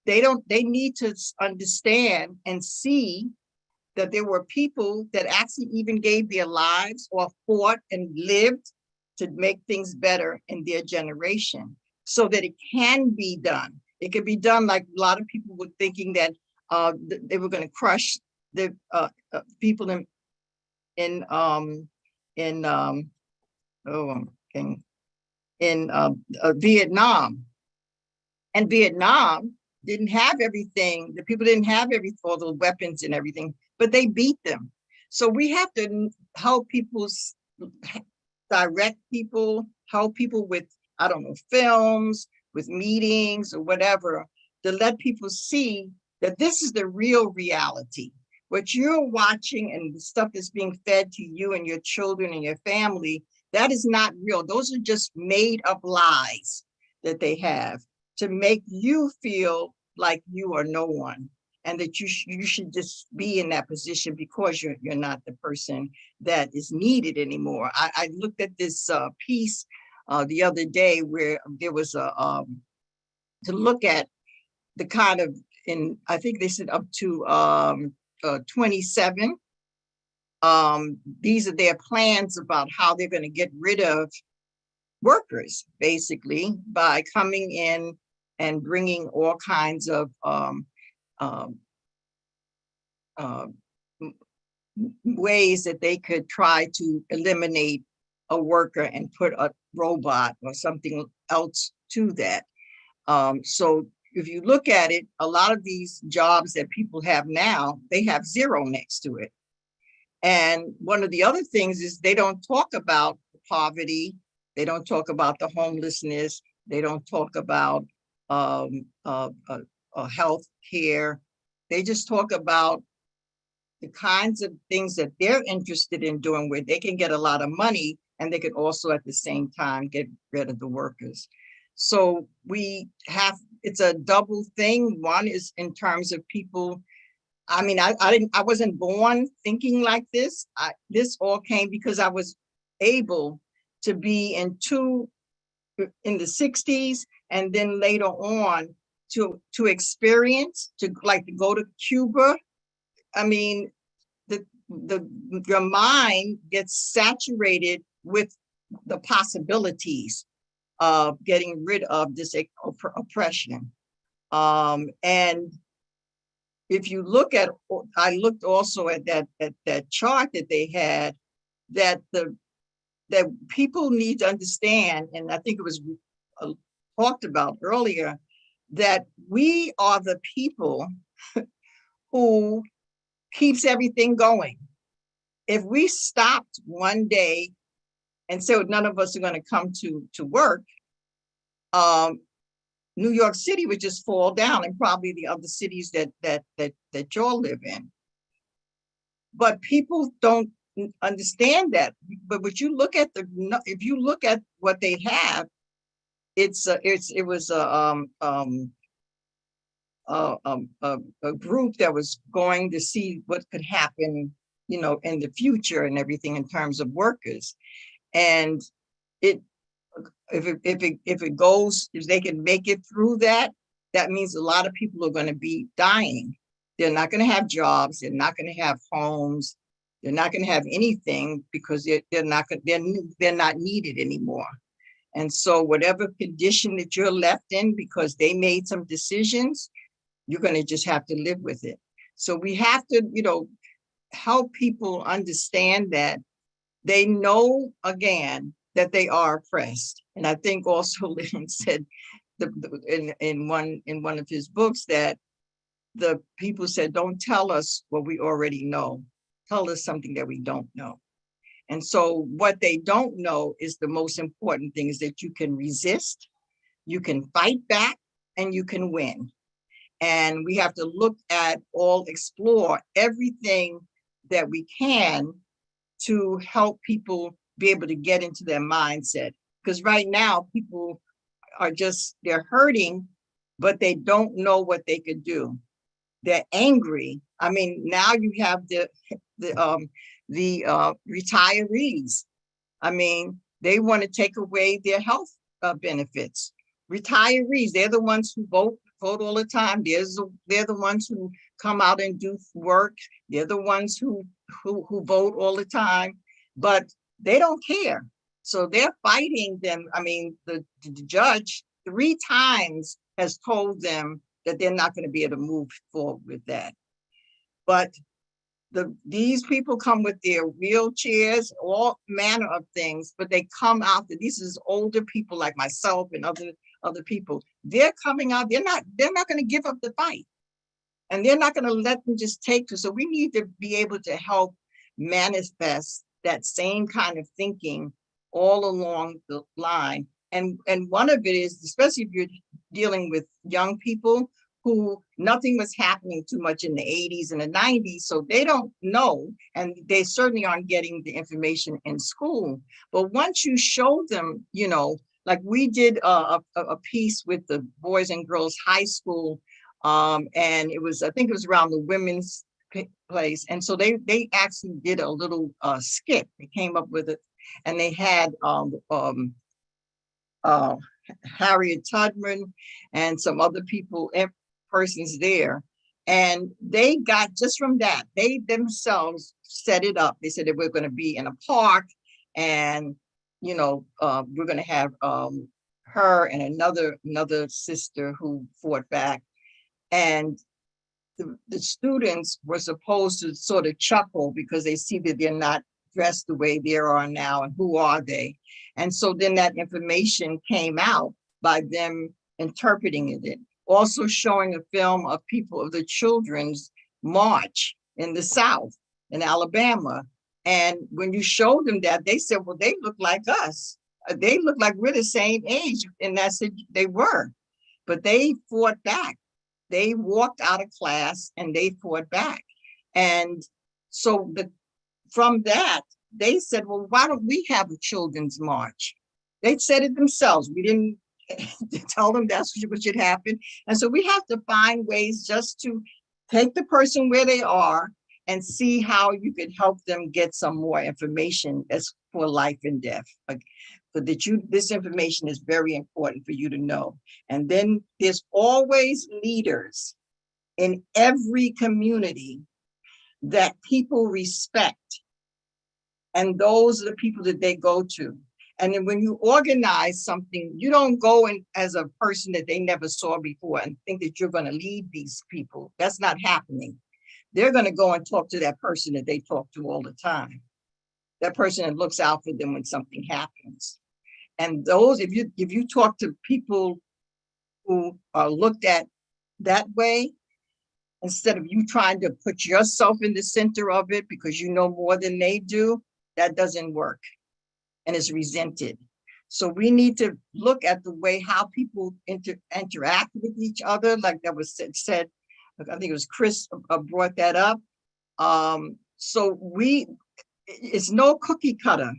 They need to understand and see that there were people that actually even gave their lives or fought and lived to make things better in their generation, so that it can be done. It can be done, like a lot of people were thinking that they were going to crush the people in Vietnam. And Vietnam didn't have everything. The people didn't have all the weapons and everything, but they beat them. So we have to help people, direct people, help people with, I don't know, films, with meetings or whatever, to let people see that this is the real reality. What you're watching and the stuff that's being fed to you and your children and your family, that is not real. Those are just made up lies that they have to make you feel like you are no one, and that you should just be in that position because you're not the person that is needed anymore. I looked at this piece the other day where there was to look at the kind of, I think they said up to 27. These are their plans about how they're going to get rid of workers, basically, by coming in and bringing all kinds of ways that they could try to eliminate a worker and put a robot or something else to that. So if you look at it, a lot of these jobs that people have now, they have zero next to it. And one of the other things is they don't talk about poverty. They don't talk about the homelessness. They don't talk about health care. They just talk about the kinds of things that they're interested in doing, where they can get a lot of money and they can also at the same time get rid of the workers. So it's a double thing. One is in terms of people. I mean, I wasn't born thinking like this. This all came because I was able to be in the 60s, and then later on to experience, to go to Cuba. I mean, your mind gets saturated with the possibilities of getting rid of this oppression. And if you look at, I looked also at that chart that they had, that people need to understand, and I think it was talked about earlier, that we are the people who keeps everything going. If we stopped one day and said none of us are going to come to work, New York City would just fall down, and probably the other cities that y'all live in. But people don't understand that. But if you look at what they have, it was a group that was going to see what could happen, in the future and everything in terms of workers. And if they can make it through that means a lot of people are going to be dying. They're not going to have jobs. They're not going to have homes. They're not going to have anything because they're not needed anymore. And so whatever condition that you're left in because they made some decisions, you're going to just have to live with it. So we have to, help people understand that they know, again, that they are oppressed. And I think also Lenin said in one of his books that the people said, don't tell us what we already know. Tell us something that we don't know. And so what they don't know is the most important thing, is that you can resist, you can fight back, and you can win. And we have to look at explore everything that we can to help people be able to get into their mindset. Because right now, people are they're hurting, but they don't know what they could do. They're angry. I mean, now you have the retirees. I mean, they want to take away their health benefits. Retirees, they're the ones who vote all the time. They're the ones who come out and do work. They're the ones who vote all the time, but they don't care. So they're fighting them. I mean, the judge 3 times has told them that they're not going to be able to move forward with that. But these people come with their wheelchairs, all manner of things, but they come out. These is older people like myself and other people. They're coming out. They're not going to give up the fight, and they're not going to let them just take it. So we need to be able to help manifest that same kind of thinking all along the line. And one of it is, especially if you're dealing with young people who nothing was happening too much in the 80s and the 90s, so they don't know, and they certainly aren't getting the information in school. But once you show them, you know, like we did a piece with the Boys and Girls High School, and I think it was around the women's place, and so they actually did a little skit. They came up with it, and they had Harriet Tubman and some other persons there, and they got just from that, they themselves set it up. They said that we're going to be in a park, and you know, we're going to have her and another sister who fought back, and the students were supposed to sort of chuckle because they see that they're not dressed the way they are now, and who are they? And so then that information came out by them interpreting it. Also showing a film of the children's march in the South, in Alabama. And when you showed them that, they said, well, they look like us. They look like we're the same age. And that's it, they were. But they fought back. They walked out of class and they fought back. And so from that, they said, well, why don't we have a children's march? They said it themselves. We didn't tell them that's what should happen. And so we have to find ways just to take the person where they are and see how you could help them get some more information as for life and death. Like, but this information is very important for you to know. And then there's always leaders in every community that people respect. And those are the people that they go to. And then when you organize something, you don't go in as a person that they never saw before and think that you're going to lead these people. That's not happening. They're going to go and talk to that person that they talk to all the time. That person that looks out for them when something happens. And those, if you talk to people who are looked at that way, instead of you trying to put yourself in the center of it because you know more than they do, that doesn't work and is resented. So we need to look at the way how people interact with each other, like that was said, I think it was Chris brought that up. So it's no cookie cutter.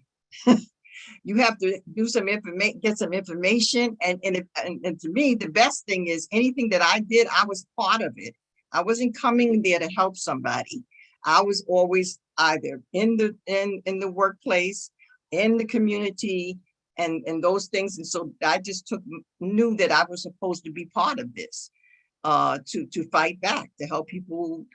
You have to do some information, get some information. And to me, the best thing is anything that I did, I was part of it. I wasn't coming there to help somebody. I was always either in the workplace, in the community, and those things. And so I just knew that I was supposed to be part of this, to fight back, to help people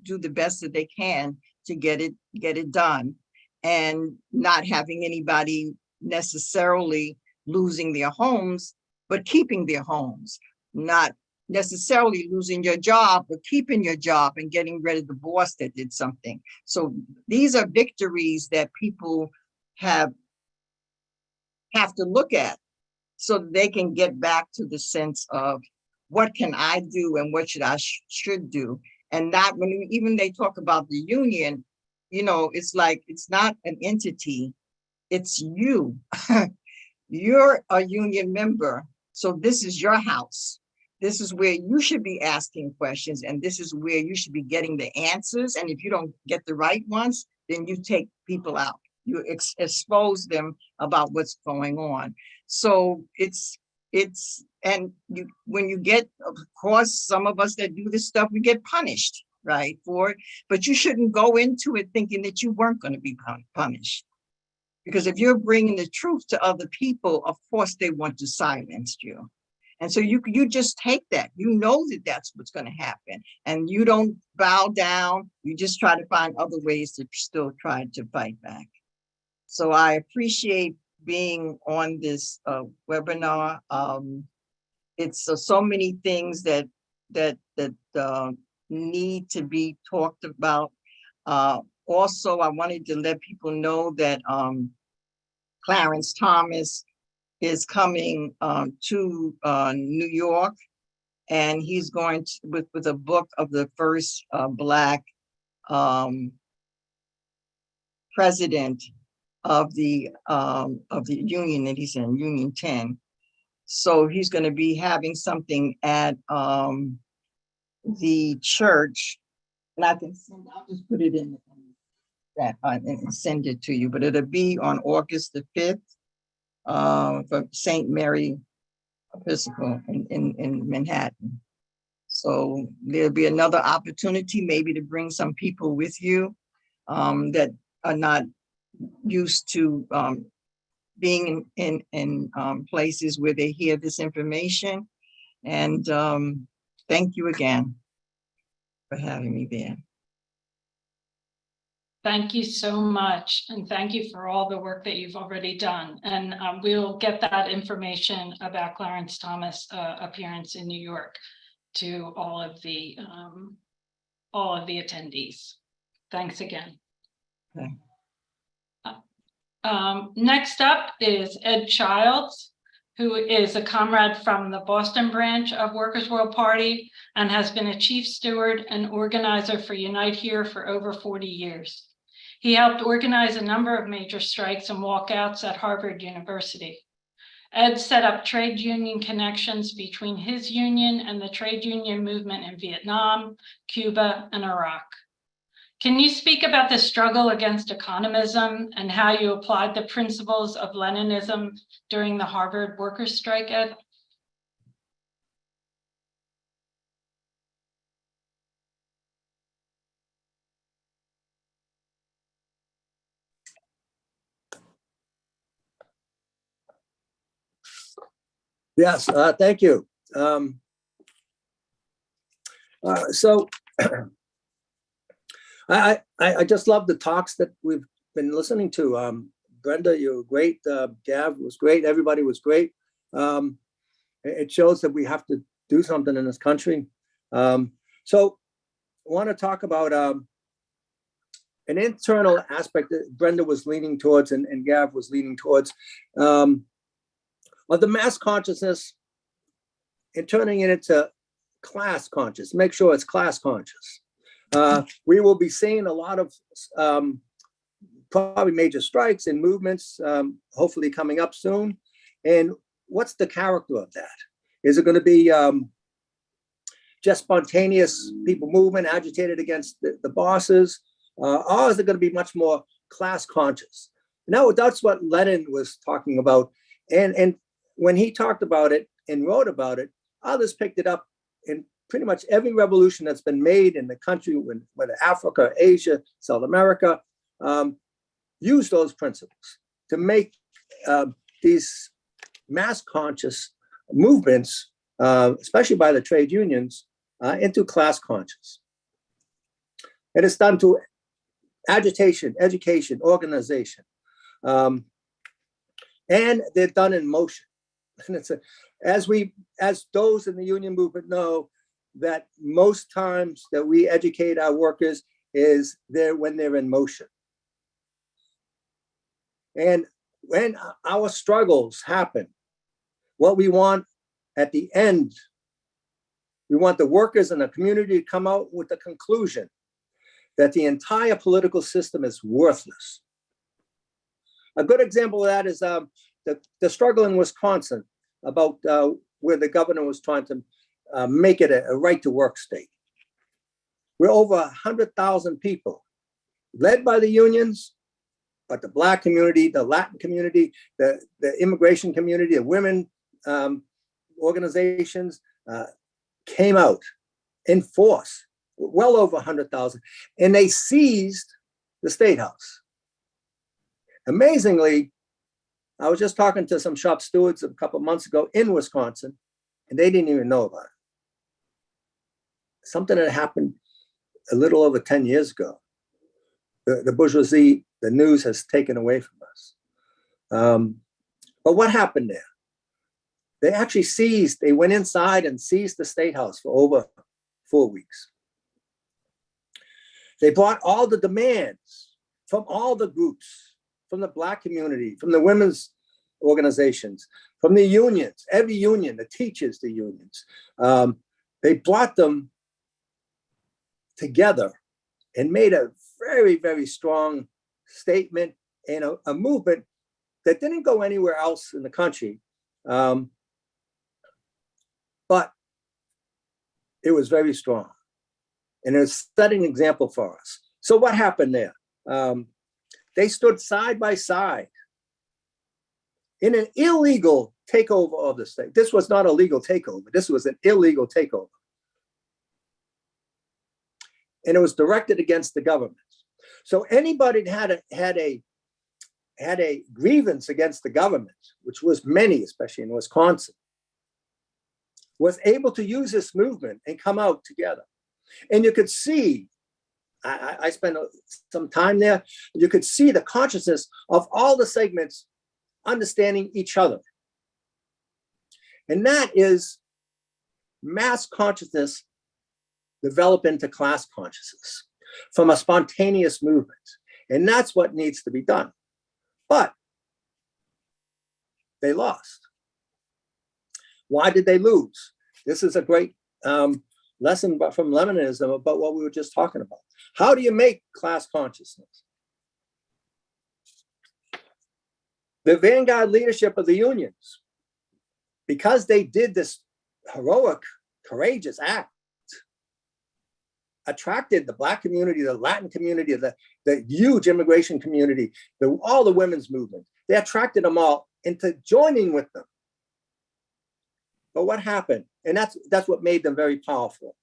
do the best that they can to get it done, and not having anybody necessarily losing their homes, but keeping their homes, not necessarily losing your job, but keeping your job and getting rid of the boss that did something. So these are victories that people have to look at so they can get back to the sense of what can I do and what should do. And not even they talk about the union, you know, it's like, it's not an entity, it's you. You're a union member. So this is your house. this is where you should be asking questions, and this is where you should be getting the answers. And if you don't get the right ones, then you take people out. You expose them about what's going on. So and you, when you get, of course, some of us that do this stuff, we get punished, right, for it. But you shouldn't go into it thinking that you weren't going to be punished. Because if you're bringing the truth to other people, of course, they want to silence you. And so you just take that. You know that that's what's going to happen. And you don't bow down. You just try to find other ways to still try to fight back. So I appreciate being on this webinar. It's so many things that need to be talked about. Also, I wanted to let people know that Clarence Thomas is coming to New York, and he's going to, with a book of the first Black president of the union that he's in, Union 10. So he's going to be having something at the church, and I'll just put it in that and send it to you, but it'll be on August the 5th for St. Mary Episcopal in Manhattan. So there'll be another opportunity maybe to bring some people with you that are not used to being in places where they hear this information. And thank you again for having me there. Thank you so much. And thank you for all the work that you've already done. And we'll get that information about Clarence Thomas' appearance in New York to all of the attendees. Thanks again. Okay. Next up is Ed Childs, who is a comrade from the Boston branch of Workers' World Party and has been a chief steward and organizer for Unite Here for over 40 years. He helped organize a number of major strikes and walkouts at Harvard University. Ed set up trade union connections between his union and the trade union movement in Vietnam, Cuba, and Iraq. Can you speak about the struggle against economism and how you applied the principles of Leninism during the Harvard workers' strike, Ed? Yes, thank you. So I just love the talks that we've been listening to. Brenda, you were great. Gav was great. Everybody was great. It shows that we have to do something in this country. So I want to talk about an internal aspect that Brenda was leaning towards and Gav was leaning towards. Of the mass consciousness and turning it into class conscious, make sure it's class conscious. We will be seeing a lot of probably major strikes and movements, hopefully coming up soon. And what's the character of that? Is it going to be just spontaneous people movement agitated against the bosses? Or is it going to be much more class conscious? No, that's what Lenin was talking about. And when he talked about it and wrote about it, others picked it up in pretty much every revolution that's been made in the country, whether Africa, Asia, South America, use those principles to make these mass conscious movements, especially by the trade unions, into class conscious. And it's done through agitation, education, organization. And they're done in motion. And it's as those in the union movement know, that most times that we educate our workers is when they're in motion. And when our struggles happen, what we want at the end, we want the workers and the community to come out with the conclusion that the entire political system is worthless. A good example of that is the struggle in Wisconsin about where the governor was trying to make it a right to work state. We're over 100,000 people, led by the unions, but the Black community, the Latin community, the immigration community, the women organizations came out in force, well over 100,000, and they seized the State House. Amazingly, I was just talking to some shop stewards a couple of months ago in Wisconsin, and they didn't even know about it. Something that happened a little over 10 years ago. The bourgeoisie, the news has taken away from us. But what happened there? They actually they went inside and seized the State House for over 4 weeks. They brought all the demands from all the groups, from the Black community, from the women's organizations, from the unions, every union, the teachers, the unions. They brought them together and made a very, very strong statement and a movement that didn't go anywhere else in the country. But it was very strong. And it was setting an example for us. So what happened there? They stood side by side in an illegal takeover of the state. This was not a legal takeover. This was an illegal takeover. And it was directed against the government. So anybody that had a grievance against the government, which was many, especially in Wisconsin, was able to use this movement and come out together. And you could see, I spent some time there, you could see the consciousness of all the segments understanding each other. And that is mass consciousness develop into class consciousness from a spontaneous movement. And that's what needs to be done. But they lost. Why did they lose? This is a great lesson from Leninism about what we were just talking about. How do you make class consciousness? The vanguard leadership of the unions, because they did this heroic, courageous act, attracted the Black community, the Latin community, the huge immigration community, all the women's movement. They attracted them all into joining with them. But what happened? And that's what made them very powerful.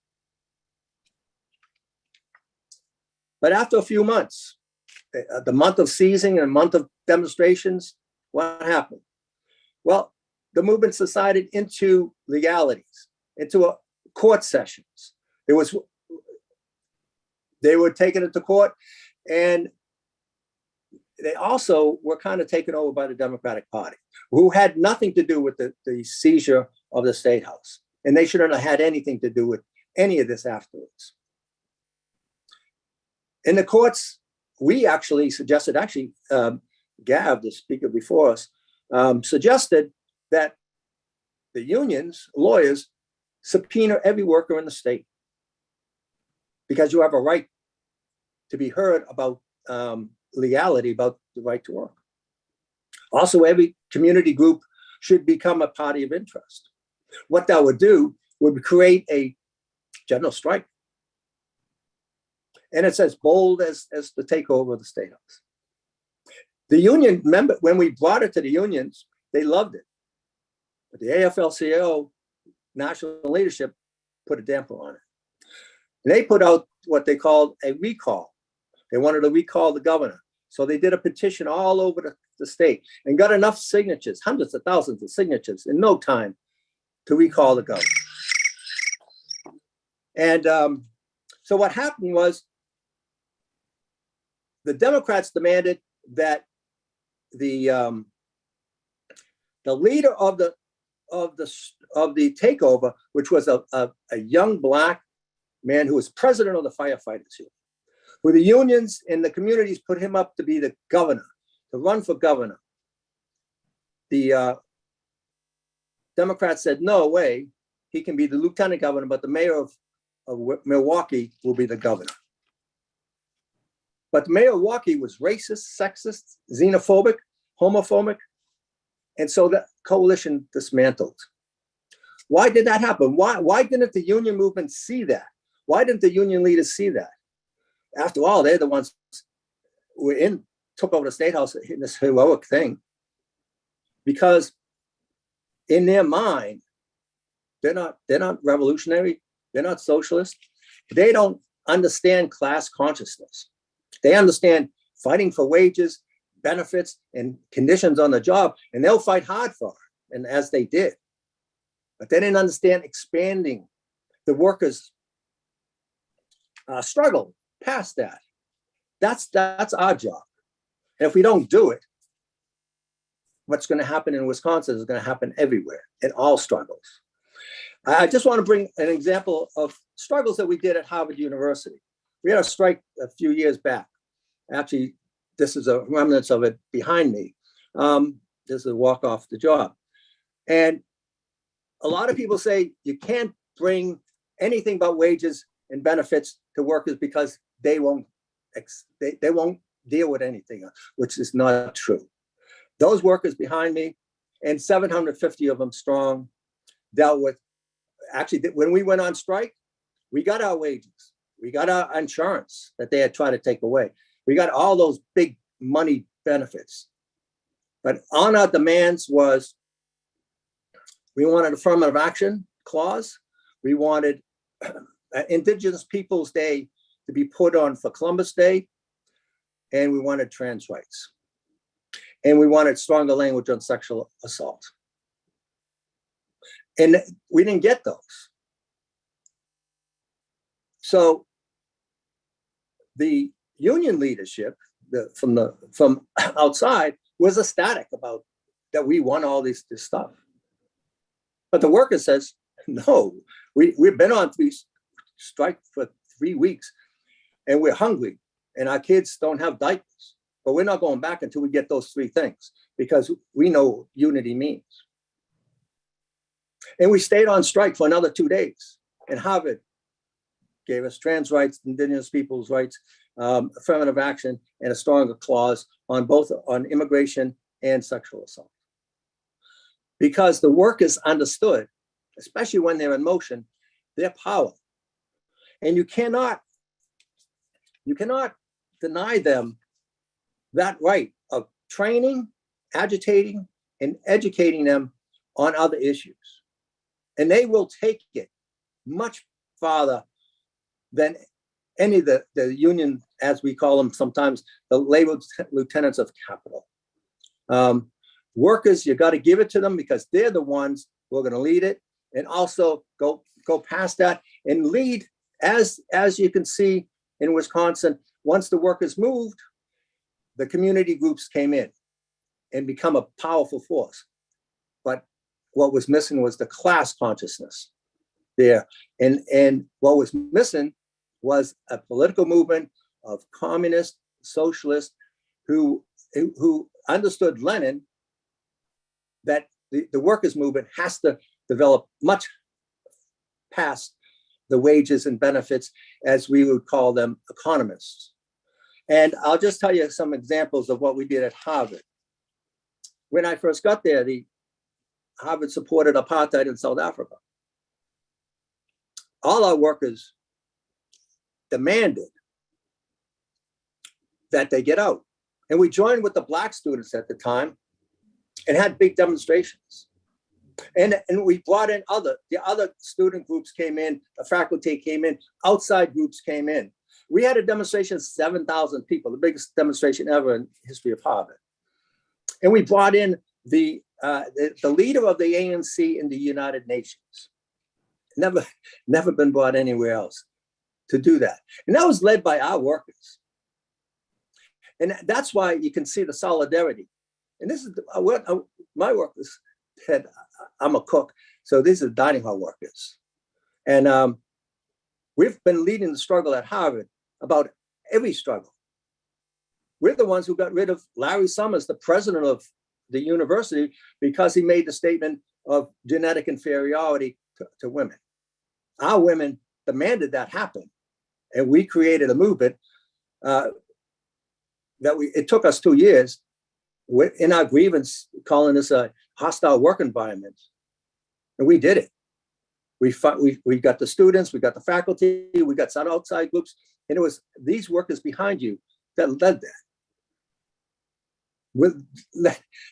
But after a few months, the month of seizing and a month of demonstrations, what happened? Well, the movement subsided into legalities, into court sessions. They were taken into court, and they also were kind of taken over by the Democratic Party, who had nothing to do with the seizure of the State House. And they shouldn't have had anything to do with any of this afterwards. In the courts, we actually suggested, Gav, the speaker before us, suggested that the unions, lawyers, subpoena every worker in the state, because you have a right to be heard about legality, about the right to work. Also, every community group should become a party of interest. What that would do would create a general strike. And it's as bold as the takeover of the State House. The union, remember, when we brought it to the unions, they loved it. But the AFL-CIO national leadership put a damper on it. And they put out what they called a recall. They wanted to recall the governor. So they did a petition all over the state and got enough signatures, hundreds of thousands of signatures in no time to recall the governor. And so what happened was the Democrats demanded that the leader of the takeover, which was a young Black man who was president of the firefighters union, where the unions and the communities put him up to be the governor, to run for governor. The Democrats said, no way, he can be the lieutenant governor, but the mayor of Milwaukee will be the governor. But the mayor of Milwaukee was racist, sexist, xenophobic, homophobic, and so the coalition dismantled. Why did that happen? Why didn't the union movement see that? Why didn't the union leaders see that? After all, they're the ones who took over the State House in this heroic thing. Because in their mind, they're not revolutionary, they're not socialist. They don't understand class consciousness. They understand fighting for wages, benefits, and conditions on the job, and they'll fight hard for it, and as they did. But they didn't understand expanding the workers' struggle past that. That's our job. And if we don't do it, what's going to happen in Wisconsin is going to happen everywhere in all struggles. I just want to bring an example of struggles that we did at Harvard University. We had a strike a few years back. Actually, this is a remnants of it behind me. This is a walk off the job. And a lot of people say you can't bring anything but wages and benefits to workers because they won't deal with anything, which is not true. Those workers behind me, and 750 of them strong, dealt with, actually, when we went on strike, we got our wages, we got our insurance that they had tried to take away. We got all those big money benefits. But on our demands was, we wanted affirmative action clause. We wanted Indigenous Peoples Day to be put on for Columbus Day. And we wanted trans rights. And we wanted stronger language on sexual assault. And we didn't get those. So the union leadership from outside was ecstatic about that we won all this stuff. But the worker says, no, we've been on strike for 3 weeks and we're hungry and our kids don't have diapers, but we're not going back until we get those 3 things because we know what unity means. And we stayed on strike for another 2 days, and Harvard gave us trans rights, Indigenous people's rights, affirmative action, and a stronger clause on both on immigration and sexual assault. Because the workers understood, especially when they're in motion, their power. And you cannot deny them that right of training, agitating, and educating them on other issues. And they will take it much farther than any of the union, as we call them sometimes, the labeled lieutenants of capital. Workers, you got to give it to them because they're the ones who are going to lead it, and also go past that and lead, as you can see in Wisconsin. Once the workers moved, the community groups came in and become a powerful force. But what was missing was the class consciousness there, and what was missing was a political movement of communists, socialists, who understood Lenin, that the workers' movement has to develop much past the wages and benefits, as we would call them, economists. And I'll just tell you some examples of what we did at Harvard. When I first got there, Harvard supported apartheid in South Africa. All our workers demanded that they get out. And we joined with the Black students at the time and had big demonstrations. And we brought in the other student groups came in, the faculty came in, outside groups came in. We had a demonstration of 7,000 people, the biggest demonstration ever in the history of Harvard. And we brought in the leader of the ANC in the United Nations. Never been brought anywhere else to do that. And that was led by our workers. And that's why you can see the solidarity. And this is what my workers had. I'm a cook, so these are dining hall workers. And we've been leading the struggle at Harvard about every struggle. We're the ones who got rid of Larry Summers, the president of the university, because he made the statement of genetic inferiority to women. Our women demanded that happen. And we created a movement it took us 2 years in our grievance, calling this a hostile work environment. And we did it. We got the students, we got the faculty, we got some outside groups, and it was these workers behind you that led that.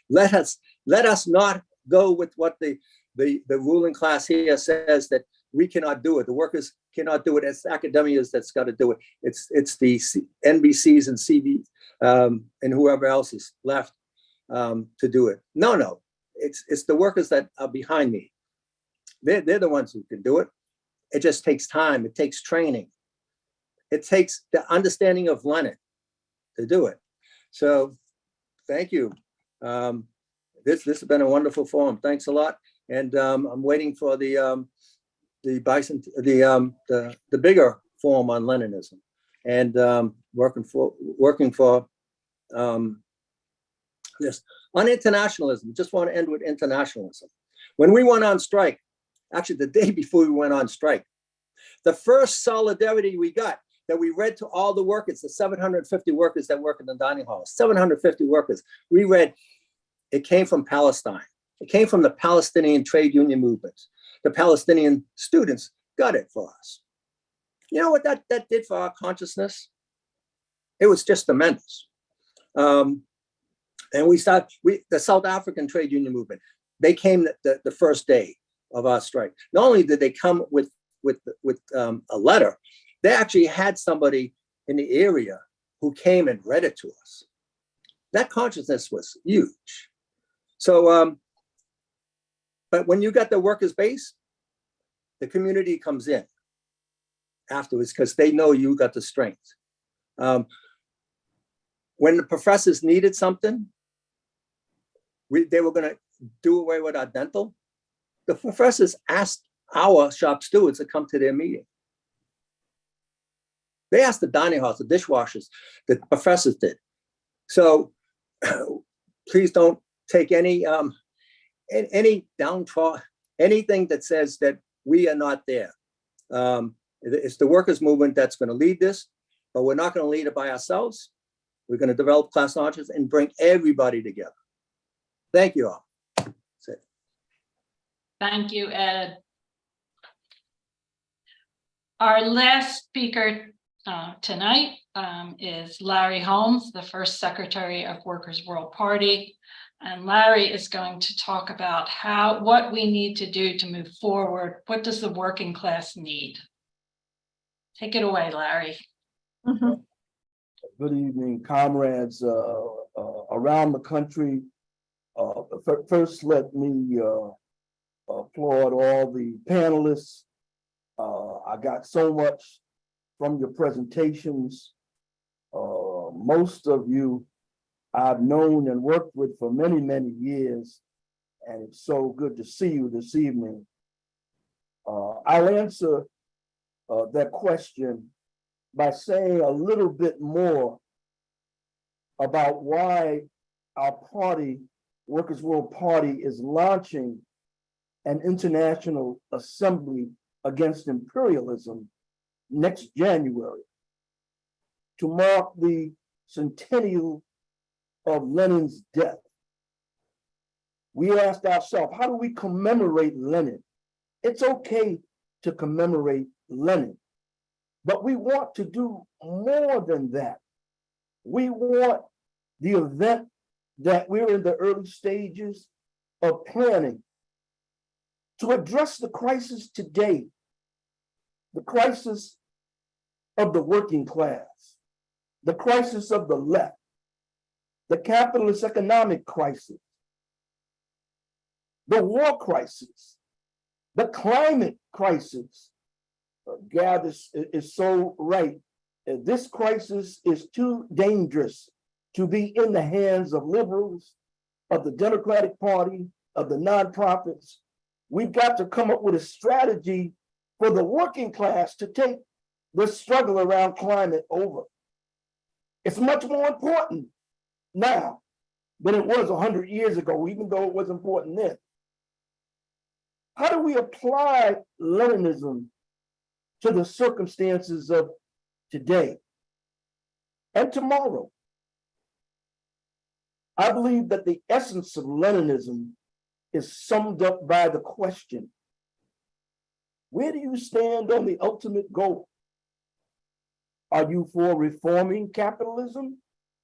Let us not go with what the ruling class here says, that we cannot do it. The workers cannot do it. It's academia that's got to do it. It's the NBCs and CB and whoever else is left to do it. No, it's the workers that are behind me. They're the ones who can do it. It just takes time. It takes training. It takes the understanding of Lenin to do it. So thank you. This has been a wonderful forum. Thanks a lot. And I'm waiting for the bigger forum on Leninism, and working for this on internationalism. Just want to end with internationalism. When we went on strike, actually the day before we went on strike, the first solidarity we got that we read to all the workers, the 750 workers that work in the dining hall, 750 workers, we read, it came from Palestine. It came from the Palestinian trade union movement. The Palestinian students got it for us. You know what that did for our consciousness? It was just tremendous. And the South African trade union movement, they came the first day of our strike. Not only did they come with a letter, they actually had somebody in the area who came and read it to us. That consciousness was huge. So, but when you got the workers' base, the community comes in afterwards because they know you got the strength. When the professors needed something, they were going to do away with our dental. The professors asked our shop stewards to come to their meeting. They asked the dining halls, the dishwashers, the professors did. So please don't take any downtrodden, anything that says that we are not there. It's the workers' movement that's going to lead this, but we're not going to lead it by ourselves. We're going to develop class consciousness and bring everybody together. Thank you all. That's it. Thank you, Ed. Our last speaker tonight is Larry Holmes, the first Secretary of Workers' World Party. And Larry is going to talk about what we need to do to move forward. What does the working class need? Take it away, Larry. Mhm. Good evening, comrades around the country. First, let me applaud all the panelists. I got so much from your presentations. Most of you I've known and worked with for many, many years, and it's so good to see you this evening. I'll answer that question by saying a little bit more about why our party, Workers' World Party, is launching an international assembly against imperialism next January to mark the centennial of Lenin's death. We asked ourselves, how do we commemorate Lenin? It's okay to commemorate Lenin, but we want to do more than that. We want the event that we're in the early stages of planning to address the crisis today, the crisis of the working class, the crisis of the left, the capitalist economic crisis, the war crisis, the climate crisis. Gab is so right. This crisis is too dangerous to be in the hands of liberals, of the Democratic Party, of the nonprofits. We've got to come up with a strategy for the working class to take the struggle around climate over. It's much more important now than it was 100 years ago, even though it was important then. How do we apply Leninism to the circumstances of today and tomorrow? I believe that the essence of Leninism is summed up by the question, Where do you stand on the ultimate goal? Are you for reforming capitalism?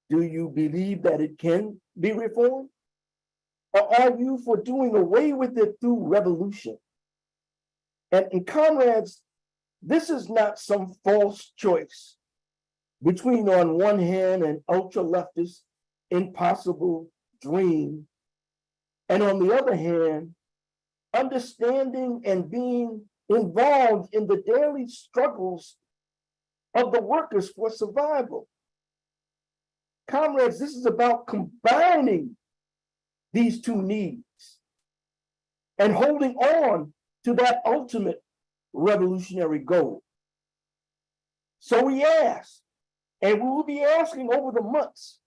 Do you believe that it can be reformed? Or are you for doing away with it through revolution? And comrades, this is not some false choice between, on one hand, an ultra-leftist impossible dream, and on the other hand, understanding and being involved in the daily struggles of the workers for survival. Comrades, this is about combining these two needs and holding on to that ultimate revolutionary goal. So we ask, and we will be asking over the months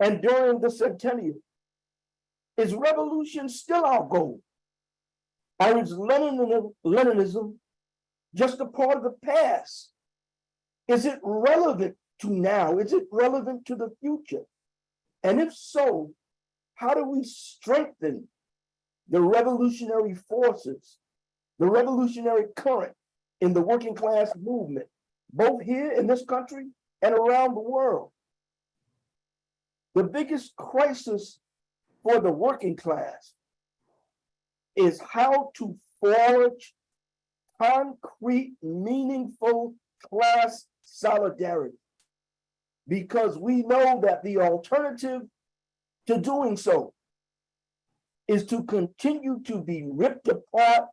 and during the centennial, is revolution still our goal? Or is Leninism just a part of the past? Is it relevant to now? Is it relevant to the future? And if so, how do we strengthen the revolutionary forces, the revolutionary current in the working class movement, both here in this country and around the world? The biggest crisis for the working class is how to forge concrete, meaningful class solidarity, because we know that the alternative to doing so is to continue to be ripped apart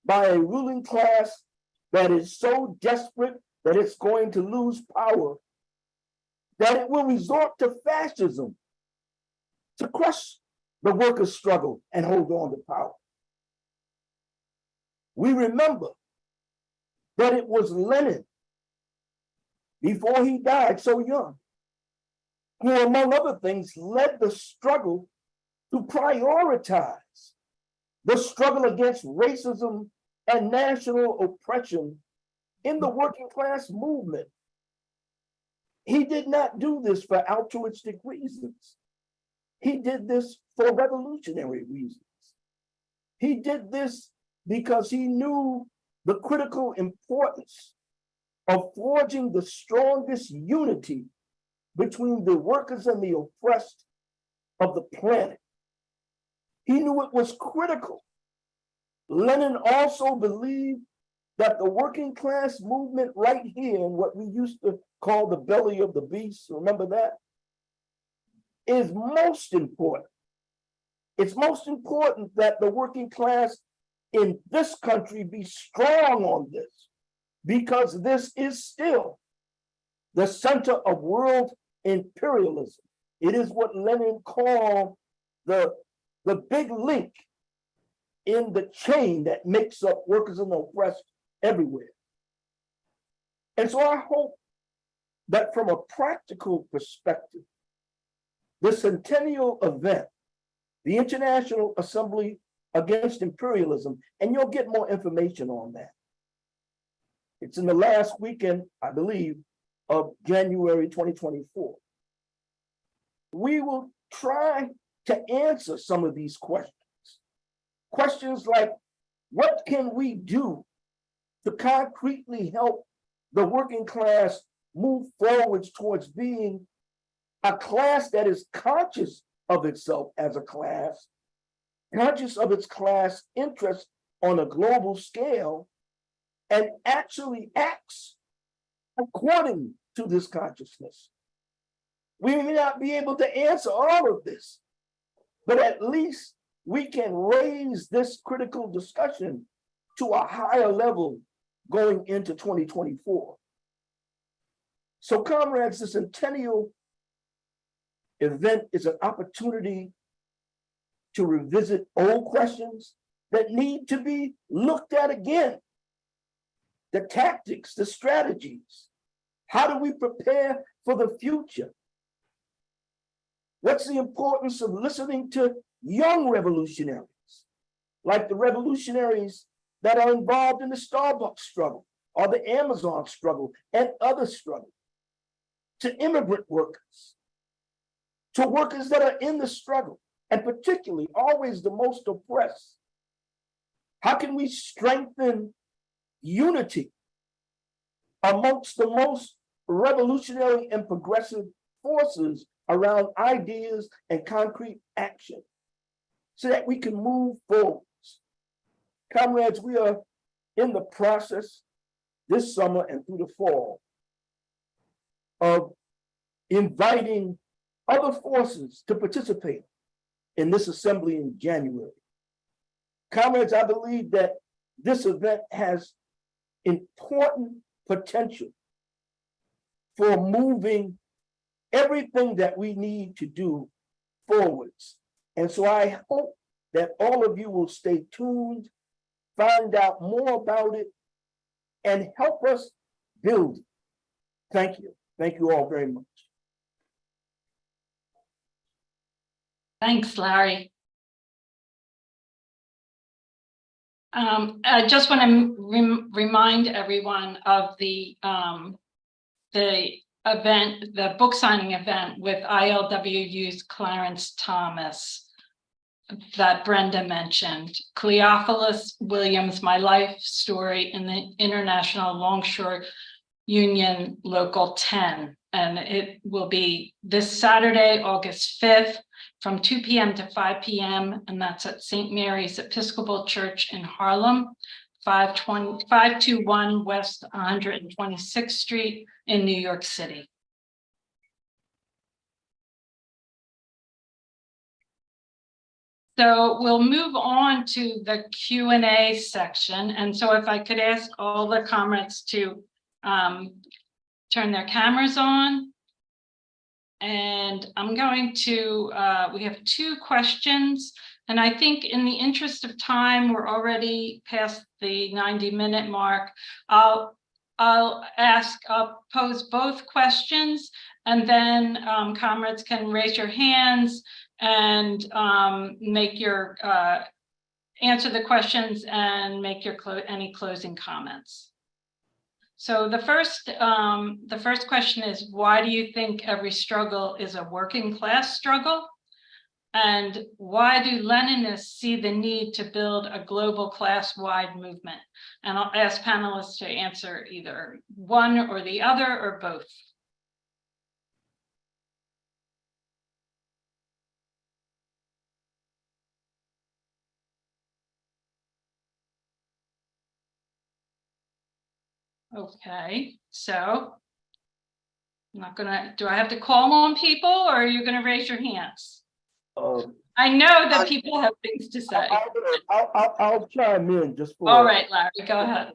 by a ruling class that is so desperate that it's going to lose power, that it will resort to fascism to crush the workers' struggle and hold on to power. We remember that it was Lenin, before he died so young, who, among other things, led the struggle to prioritize the struggle against racism and national oppression in the working class movement. He did not do this for altruistic reasons. He did this for revolutionary reasons. He did this because he knew the critical importance of forging the strongest unity between the workers and the oppressed of the planet. He knew it was critical. Lenin also believed that the working class movement right here in what we used to call the belly of the beast, remember that, is most important. It's most important that the working class in this country be strong on this, because this is still the center of world imperialism. It is what Lenin called the big link in the chain that makes up workers and oppressed everywhere. And so I hope that from a practical perspective, the centennial event, the International Assembly Against Imperialism, and you'll get more information on that. It's in the last weekend, I believe, of January 2024. We will try to answer some of these questions. Questions like, what can we do to concretely help the working class move forwards towards being a class that is conscious of itself as a class, conscious of its class interest on a global scale, and actually acts according to this consciousness? We may not be able to answer all of this, but at least we can raise this critical discussion to a higher level going into 2024. So comrades, the centennial event is an opportunity to revisit old questions that need to be looked at again. The tactics, the strategies. How do we prepare for the future? What's the importance of listening to young revolutionaries, like the revolutionaries that are involved in the Starbucks struggle or the Amazon struggle and other struggles, to immigrant workers, to workers that are in the struggle, and particularly always the most oppressed? How can we strengthen unity amongst the most revolutionary and progressive forces around ideas and concrete action so that we can move forward. Comrades, we are in the process this summer and through the fall of inviting other forces to participate in this assembly in January. Comrades, I believe that this event has important potential for moving everything that we need to do forwards. And so I hope that all of you will stay tuned, find out more about it, and help us build it. Thank you. Thank you all very much. Thanks, Larry. I just want to remind everyone of the event, the book signing event with ILWU's Clarence Thomas that Brenda mentioned. Cleophilus Williams, My Life Story in the International Longshore Union Local 10. And it will be this Saturday, August 5th, from 2 p.m. to 5 p.m. And that's at St. Mary's Episcopal Church in Harlem, 521 West 126th Street in New York City. So we'll move on to the Q&A section. And so if I could ask all the comrades to turn their cameras on. And I'm going to, we have 2 questions. And I think in the interest of time, we're already past the 90-minute mark. I'll pose both questions, and then comrades can raise your hands and make your, answer the questions and make your any closing comments. So the first question is, why do you think every struggle is a working class struggle? And why do Leninists see the need to build a global class-wide movement? And I'll ask panelists to answer either one or the other or both. Okay, so I'm not gonna, do I have to call on people or are you gonna raise your hands? I know that people have things to say. I'll chime in just for. All right, Larry, go ahead.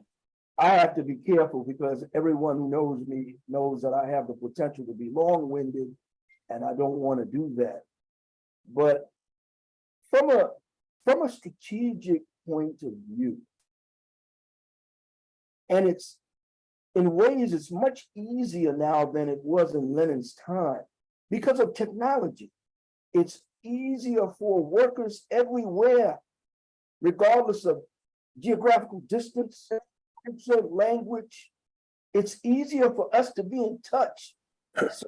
I have to be careful because everyone who knows me knows that I have the potential to be long-winded, and I don't want to do that. But from a strategic point of view, and it's in ways it's much easier now than it was in Lenin's time because of technology. It's easier for workers everywhere, regardless of geographical distance, language. It's easier for us to be in touch. So,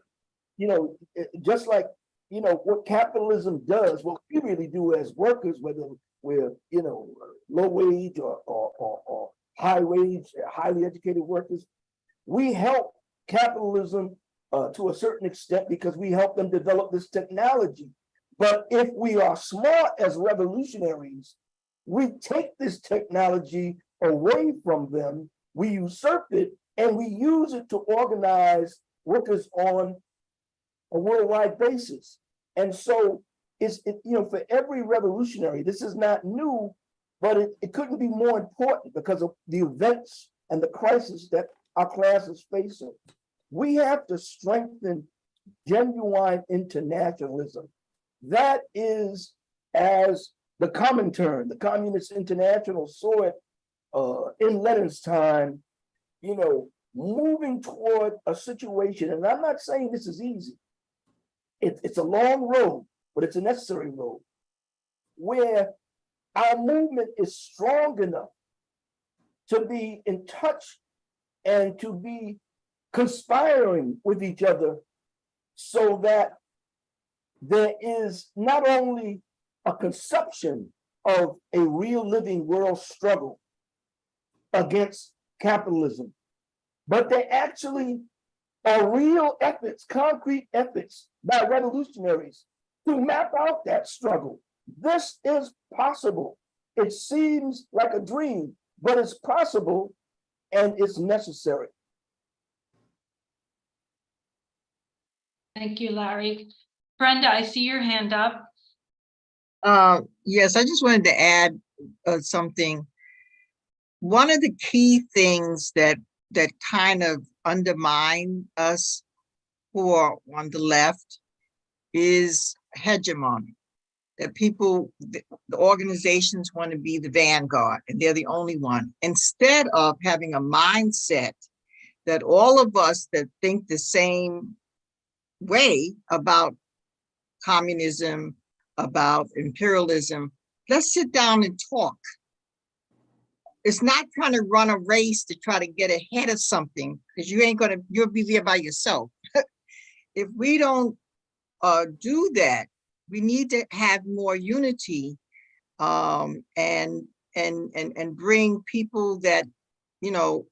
you know, just like, you know, what capitalism does, what we really do as workers, whether we're, you know, low wage or high wage, highly educated workers, we help capitalism to a certain extent because we help them develop this technology. But if we are smart as revolutionaries, we take this technology away from them, we usurp it, and we use it to organize workers on a worldwide basis. And so it's, you know, for every revolutionary, this is not new, but it couldn't be more important because of the events and the crisis that our class is facing. We have to strengthen genuine internationalism. That is, as the Comintern, the Communist International, saw it in Lenin's time, you know, moving toward a situation, and I'm not saying this is easy. It's a long road, but it's a necessary road, where our movement is strong enough to be in touch and to be conspiring with each other so that there is not only a conception of a real living world struggle against capitalism, but they actually are real efforts, concrete efforts by revolutionaries to map out that struggle. This is possible. It seems like a dream, but it's possible and it's necessary. Thank you, Larry. Brenda, I see your hand up. Yes, I just wanted to add something. One of the key things that kind of undermine us who are on the left is hegemony. That people, the organizations want to be the vanguard and they're the only one, instead of having a mindset that all of us that think the same way about communism, about imperialism, let's sit down and talk. It's not trying to run a race to try to get ahead of something, because you'll be there by yourself. If we don't do that, we need to have more unity, and bring people that, you know,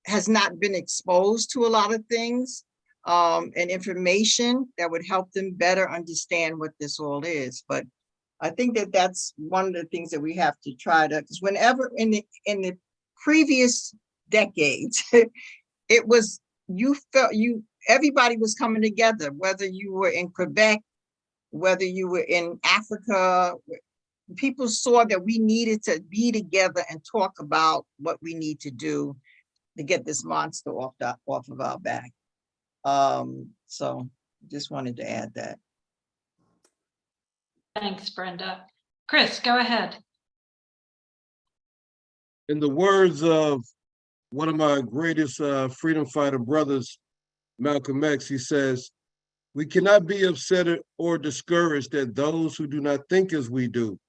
has not been exposed to a lot of things, and information that would help them better understand what this all is. But I think that that's one of the things that we have to try to, because whenever in the previous decades, it was, everybody was coming together, whether you were in Quebec, whether you were in Africa. People saw that we needed to be together and talk about what we need to do to get this monster off of our back. So just wanted to add that. Thanks, Brenda. Chris, go ahead. In the words of one of my greatest freedom fighter brothers, Malcolm X, he says, "We cannot be upset or discouraged at those who do not think as we do,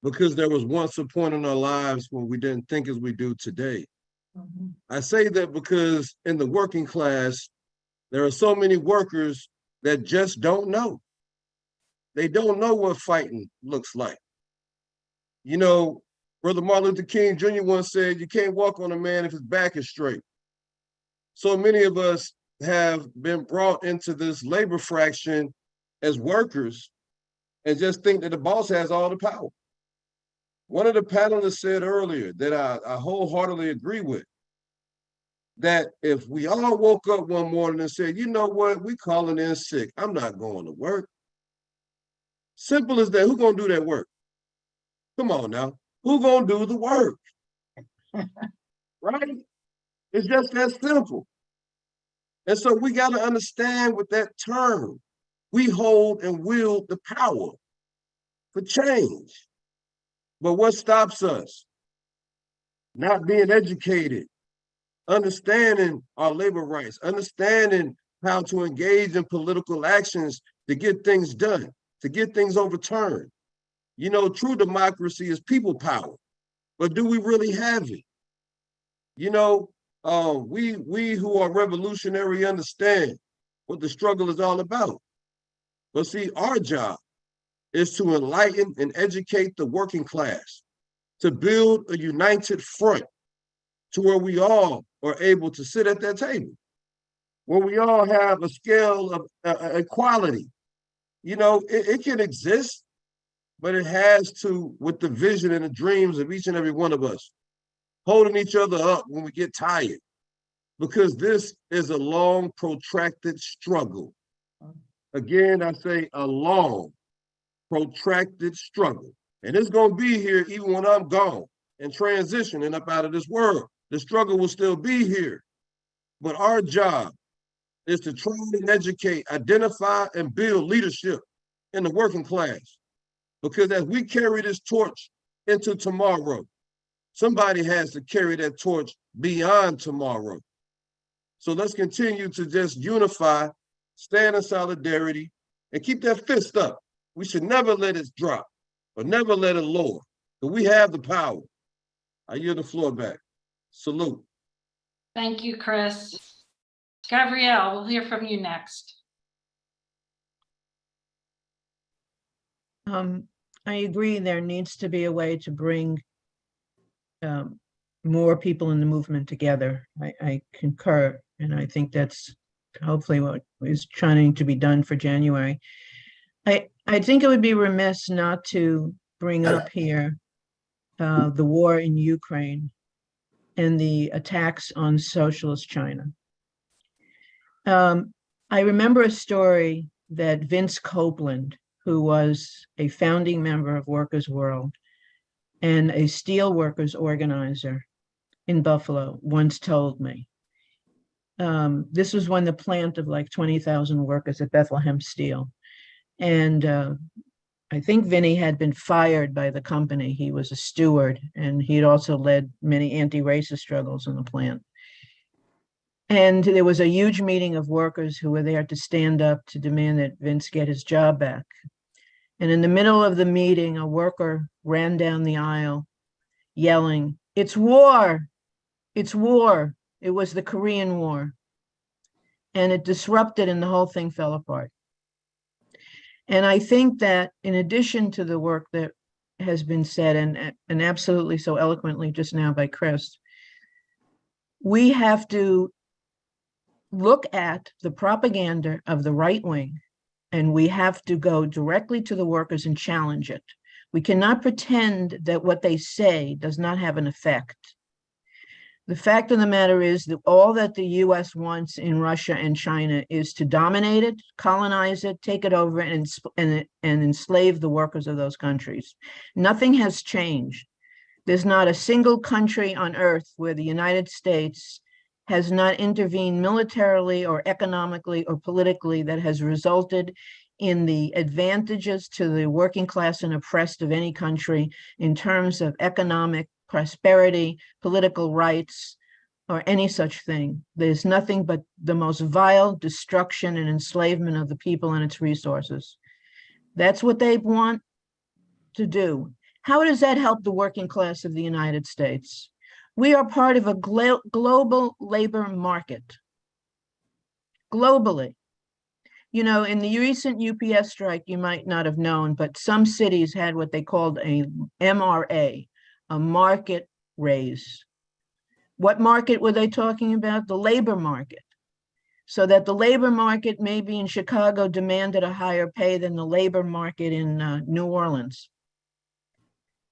because there was once a point in our lives when we didn't think as we do today." Mm-hmm. I say that because in the working class, there are so many workers that just don't know. They don't know what fighting looks like. You know, Brother Martin Luther King Jr. once said, "You can't walk on a man if his back is straight." So many of us have been brought into this labor fraction as workers and just think that the boss has all the power. One of the panelists said earlier that I wholeheartedly agree with, that if we all woke up one morning and said, "You know what, we calling in sick, I'm not going to work." Simple as that. Who gonna do that work? Come on now. Who gonna do the work? Right? It's just that simple. And so we got to understand with that term, we hold and wield the power for change. But what stops us? Not being educated, understanding our labor rights, understanding how to engage in political actions to get things done, to get things overturned. You know, true democracy is people power, but do we really have it? You know, we who are revolutionary understand what the struggle is all about. But see, our job is to enlighten and educate the working class, to build a united front to where we all are able to sit at that table, where we all have a scale of equality. You know, it can exist, but it has to, with the vision and the dreams of each and every one of us, holding each other up when we get tired, because this is a long, protracted struggle. Again, I say a long, protracted struggle. And it's going to be here even when I'm gone and transitioning up out of this world. The struggle will still be here. But our job is to try and educate, identify, and build leadership in the working class. Because as we carry this torch into tomorrow, somebody has to carry that torch beyond tomorrow. So let's continue to just unify, stand in solidarity, and keep that fist up. We should never let it drop or never let it lower, but we have the power. I yield the floor back. Salute. Thank you, Chris. Gabrielle, we'll hear from you next. I agree there needs to be a way to bring more people in the movement together. I concur, and I think that's hopefully what is trying to be done for January. I think it would be remiss not to bring up here the war in Ukraine and the attacks on socialist China. I remember a story that Vince Copeland, who was a founding member of Workers' World and a steel workers organizer in Buffalo, once told me. This was when the plant of like 20,000 workers at Bethlehem Steel. And I think Vinny had been fired by the company. He was a steward, and he'd also led many anti-racist struggles in the plant. And there was a huge meeting of workers who were there to stand up to demand that Vince get his job back. And in the middle of the meeting, a worker ran down the aisle yelling, "It's war! It's war!" It was the Korean War. And it disrupted, and the whole thing fell apart. And I think that in addition to the work that has been said and absolutely so eloquently just now by Chris, we have to look at the propaganda of the right wing, and we have to go directly to the workers and challenge it. We cannot pretend that what they say does not have an effect. The fact of the matter is that all that the US wants in Russia and China is to dominate it, colonize it, take it over, and enslave the workers of those countries. Nothing has changed. There's not a single country on earth where the United States has not intervened militarily or economically or politically that has resulted in the advantages to the working class and oppressed of any country in terms of economic prosperity, political rights, or any such thing. There's nothing but the most vile destruction and enslavement of the people and its resources. That's what they want to do. How does that help the working class of the United States? We are part of a global labor market, globally. You know, in the recent UPS strike, you might not have known, but some cities had what they called a MRA, a market raise. What market were they talking about? The labor market. So that the labor market maybe in Chicago demanded a higher pay than the labor market in New Orleans.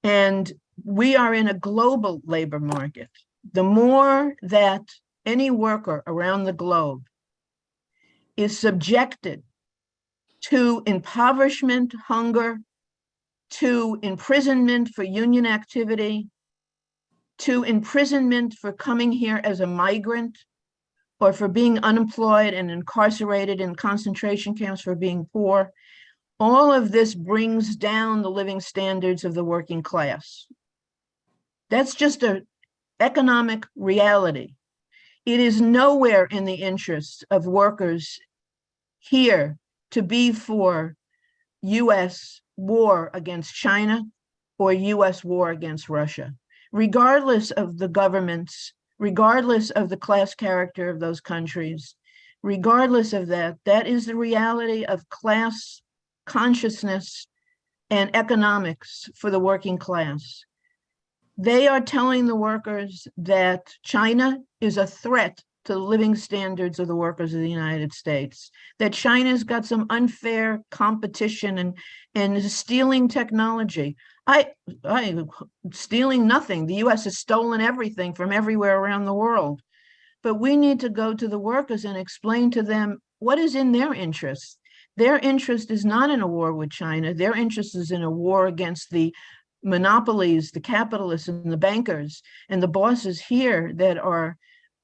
And we are in a global labor market. The more that any worker around the globe is subjected to impoverishment, hunger, to imprisonment for union activity, to imprisonment for coming here as a migrant, or for being unemployed and incarcerated in concentration camps for being poor, all of this brings down the living standards of the working class. That's just an economic reality. It is nowhere in the interests of workers here to be for US war against China or US war against Russia. Regardless of the governments, regardless of the class character of those countries, regardless of that, that is the reality of class consciousness and economics for the working class. They are telling the workers that China is a threat to the living standards of the workers of the United States, that China's got some unfair competition and is stealing technology. I stealing nothing. The US has stolen everything from everywhere around the world. But we need to go to the workers and explain to them what is in their interest. Their interest is not in a war with China. Their interest is in a war against the monopolies, the capitalists and the bankers and the bosses here that are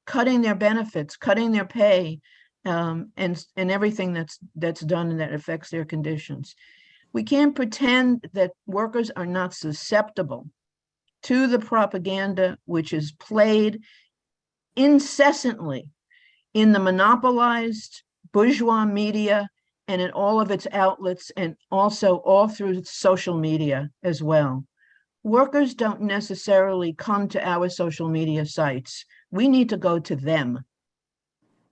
cutting their benefits, cutting their pay, and everything that's done and that affects their conditions. We can't pretend that workers are not susceptible to the propaganda which is played incessantly in the monopolized bourgeois media and in all of its outlets, and also all through social media as well. Workers don't necessarily come to our social media sites. We need to go to them.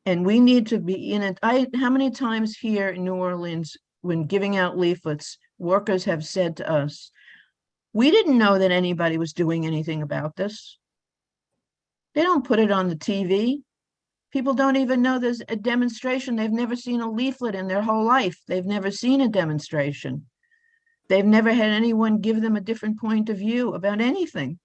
And we need to be in it. How many times here in New Orleans, when giving out leaflets, workers have said to us, we didn't know that anybody was doing anything about this. They don't put it on the TV. People don't even know there's a demonstration. They've never seen a leaflet in their whole life. They've never seen a demonstration. They've never had anyone give them a different point of view about anything.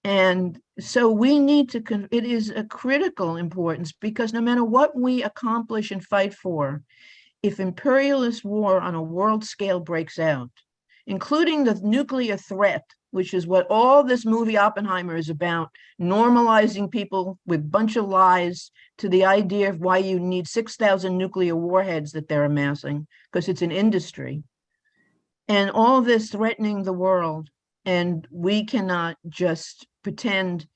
And so we need to, it is a critical importance, because no matter what we accomplish and fight for, if imperialist war on a world scale breaks out, including the nuclear threat, which is what all this movie Oppenheimer is about, normalizing people with a bunch of lies to the idea of why you need 6,000 nuclear warheads that they're amassing, because it's an industry. And all this threatening the world, and we cannot just pretend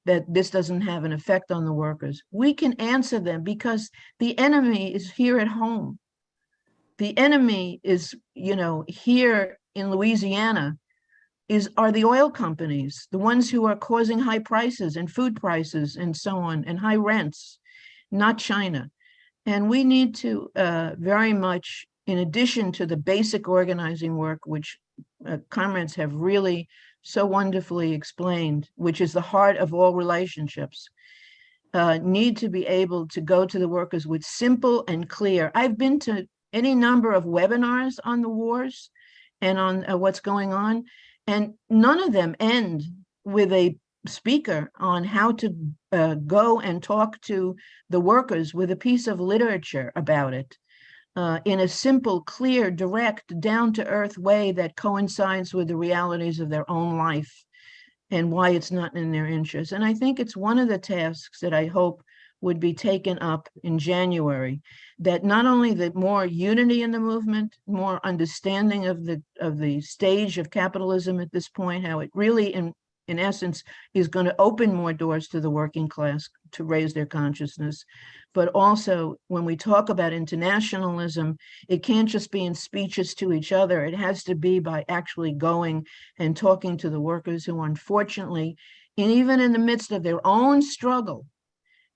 that this doesn't have an effect on the workers. We can answer them, because the enemy is here at home. The enemy is, here in Louisiana are the oil companies, the ones who are causing high prices and food prices and so on, and high rents, not China. And we need to very much, in addition to the basic organizing work, which comrades have really so wonderfully explained, which is the heart of all relationships, need to be able to go to the workers with simple and clear. I've been to any number of webinars on the wars and on what's going on, and none of them end with a speaker on how to go and talk to the workers with a piece of literature about it in a simple, clear, direct, down-to-earth way that coincides with the realities of their own life and why it's not in their interest. And I think it's one of the tasks that I hope would be taken up in January, that not only the more unity in the movement, more understanding of the stage of capitalism at this point, how it really in essence is going to open more doors to the working class to raise their consciousness. But also, when we talk about internationalism, it can't just be in speeches to each other. It has to be by actually going and talking to the workers who, unfortunately, and even in the midst of their own struggle,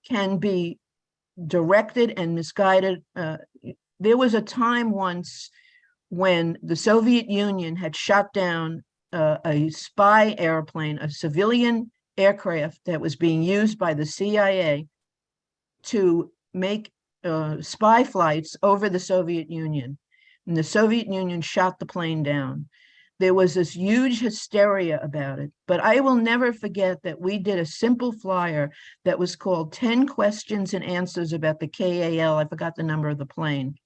can be directed and misguided. There was a time once when the Soviet Union had shot down a spy airplane, a civilian aircraft that was being used by the CIA to make spy flights over the Soviet Union. And the Soviet Union shot the plane down. There was this huge hysteria about it, but I will never forget that we did a simple flyer that was called 10 Questions and Answers about the KAL. I forgot the number of the plane.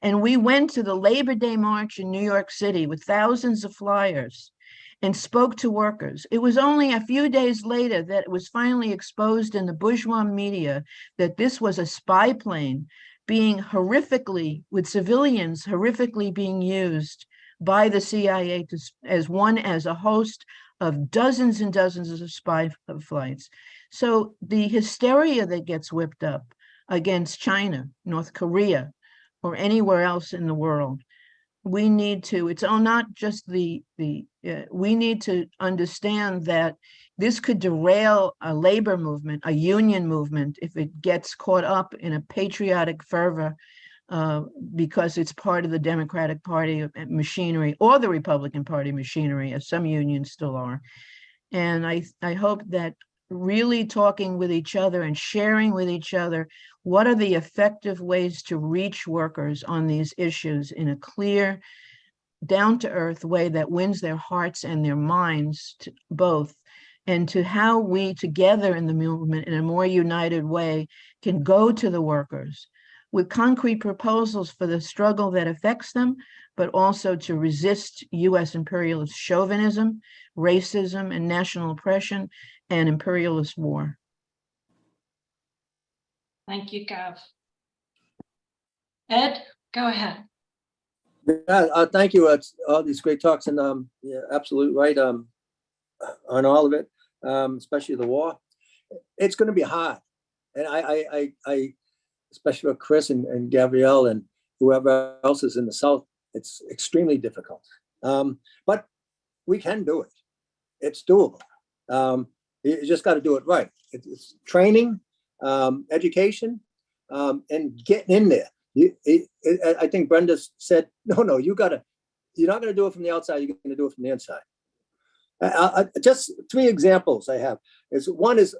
And we went to the Labor Day March in New York City with thousands of flyers and spoke to workers. It was only a few days later that it was finally exposed in the bourgeois media that this was a spy plane being horrifically, with civilians horrifically being used by the CIA as a host of dozens and dozens of spy flights. So the hysteria that gets whipped up against China, North Korea, or anywhere else in the world, we need to, it's not just we need to understand that this could derail a labor movement, a union movement, if it gets caught up in a patriotic fervor because it's part of the Democratic Party machinery or the Republican Party machinery, as some unions still are. And I hope that really talking with each other and sharing with each other what are the effective ways to reach workers on these issues in a clear, down-to-earth way that wins their hearts and their minds both, and to how we together in the movement in a more united way can go to the workers with concrete proposals for the struggle that affects them, but also to resist US imperialist chauvinism, racism, and national oppression, and imperialist war. Thank you, Gav. Ed, go ahead. Yeah, thank you. It's all these great talks, and yeah, absolutely right on all of it, especially the war. It's going to be hard, and I especially for Chris and Gabrielle and whoever else is in the South, it's extremely difficult. But we can do it. It's doable. You just got to do it right. It's training, education, and getting in there. I think Brenda said, no, you're not going to do it from the outside. You're going to do it from the inside. Just 3 examples I have. One is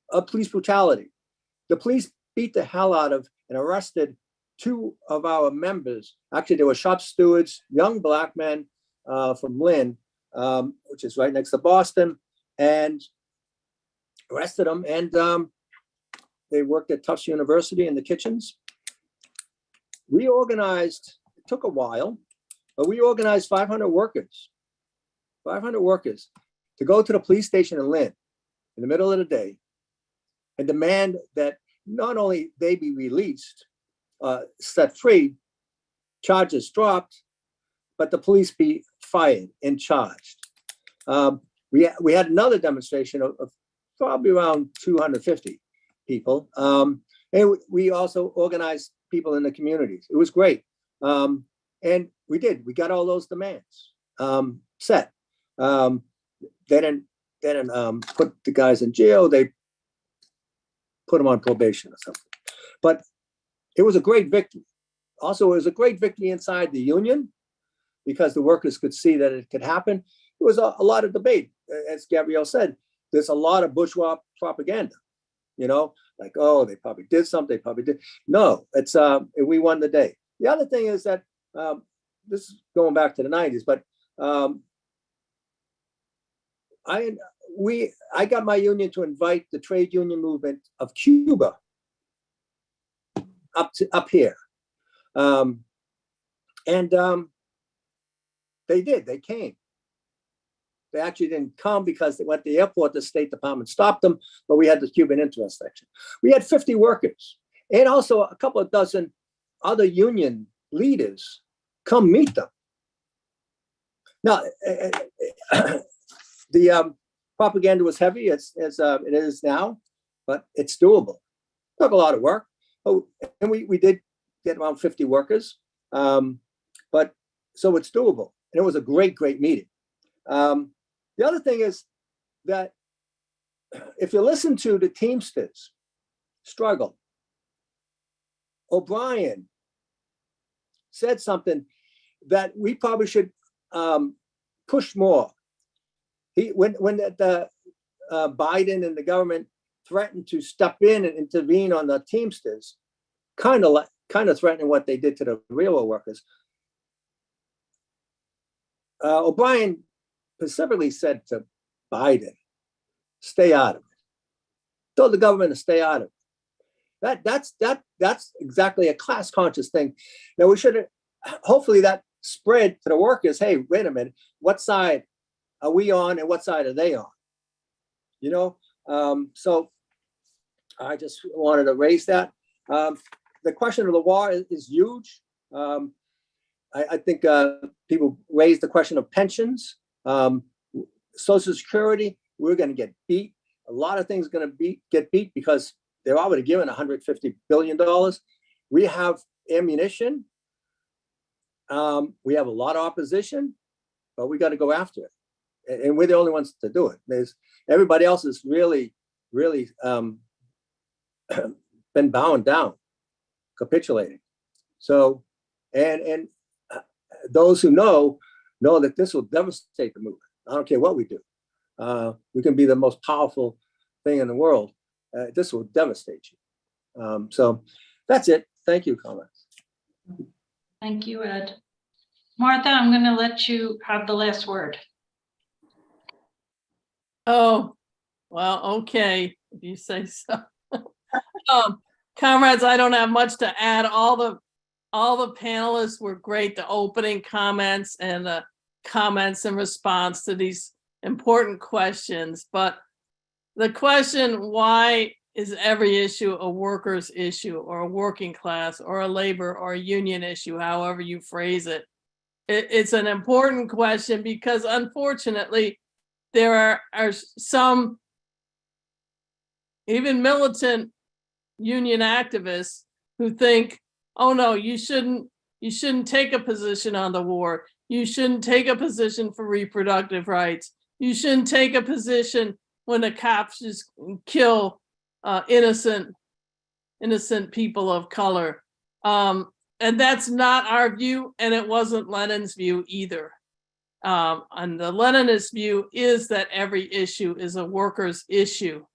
of police brutality. The police beat the hell out of and arrested 2 of our members. Actually, they were shop stewards, young black men from Lynn, which is right next to Boston, and arrested them. And they worked at Tufts University in the kitchens. We organized, it took a while, but we organized 500 workers to go to the police station in Lynn in the middle of the day and demand that not only they be released, set free, charges dropped, but the police be fired and charged. We had another demonstration of probably around 250 people. And we also organized people in the communities. It was great. And we got all those demands set. They didn't put the guys in jail. They put them on probation or something. But it was a great victory. Also, it was a great victory inside the union because the workers could see that it could happen. There was a lot of debate. As Gabrielle said, there's a lot of bourgeois propaganda, like, oh, they probably did something, they probably did. No, it's we won the day. The other thing is that this is going back to the 90s, but I got my union to invite the trade union movement of Cuba up here. They did, they came. They actually didn't come because they went to the airport, the State Department stopped them, but we had the Cuban interest section. We had 50 workers and also a couple of dozen other union leaders come meet them. Now, the propaganda was heavy, as it is now, but it's doable. Took a lot of work, and we did get around 50 workers, but so it's doable. And it was a great meeting. The other thing is that if you listen to the Teamsters struggle, O'Brien said something that we probably should push more. When the Biden and the government threatened to step in and intervene on the Teamsters, kind of threatening what they did to the railroad workers. O'Brien specifically said to Biden, stay out of it. Told the government to stay out of it. That's exactly a class conscious thing. Now we should hopefully that spread to the workers. Hey, wait a minute, what side are we on and what side are they on? So I just wanted to raise that. The question of the war is huge. I think people raise the question of pensions, Social Security. We're going to get beat. A lot of things are going to get beat because they're already given $150 billion. We have ammunition. We have a lot of opposition, but we got to go after it. And we're the only ones to do it. Everybody else has really been bowing down, capitulating. So, and those who know that this will devastate the movement. I don't care what we do. We can be the most powerful thing in the world. This will devastate you. So that's it. Thank you, comments. Thank you, Ed. Martha, I'm going to let you have the last word. Oh, well, okay, if you say so. Comrades, I don't have much to add. All the panelists were great. The opening comments and the comments in response to these important questions. But the question, why is every issue a workers' issue or a working class or a labor or a union issue, however you phrase it? It's an important question because unfortunately, there are some even militant union activists who think, oh no, you shouldn't take a position on the war. You shouldn't take a position for reproductive rights. You shouldn't take a position when the cops just kill innocent people of color. And that's not our view, and it wasn't Lenin's view either. And the Leninist view is that every issue is a workers' issue.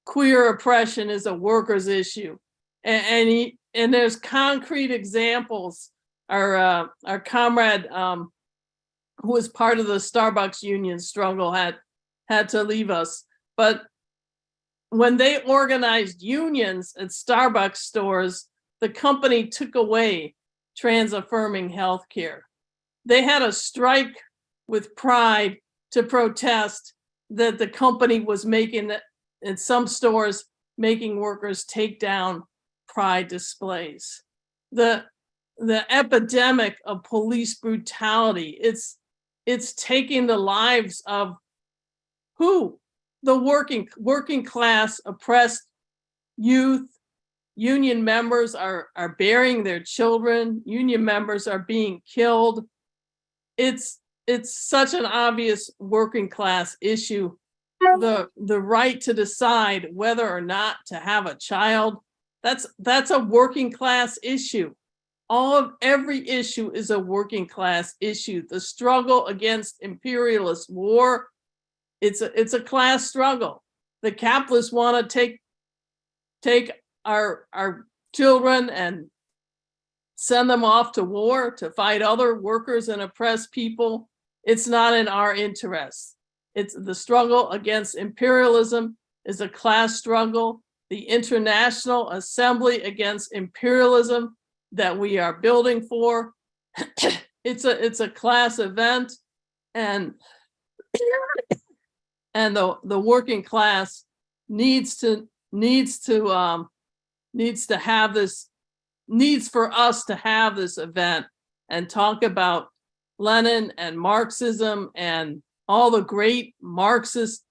queer oppression is a workers' issue. And there's concrete examples. Our comrade who was part of the Starbucks union struggle had to leave us. But when they organized unions at Starbucks stores, the company took away trans-affirming healthcare. They had a strike with Pride to protest that the company was making, in some stores, making workers take down Pride displays. The epidemic of police brutality, it's taking the lives of who? The working class, oppressed youth. Union members are burying their children. Union members are being killed. It's such an obvious working class issue. The right to decide whether or not to have a child, that's a working class issue. Every issue is a working class issue. The struggle against imperialist war, it's a class struggle. The capitalists want to take our children and send them off to war to fight other workers and oppressed people. It's not in our interests. It's the struggle against imperialism is a class struggle. The International Assembly Against Imperialism that we are building for, it's a class event, and the working class needs for us to have this event and talk about Lenin and Marxism and all the great Marxist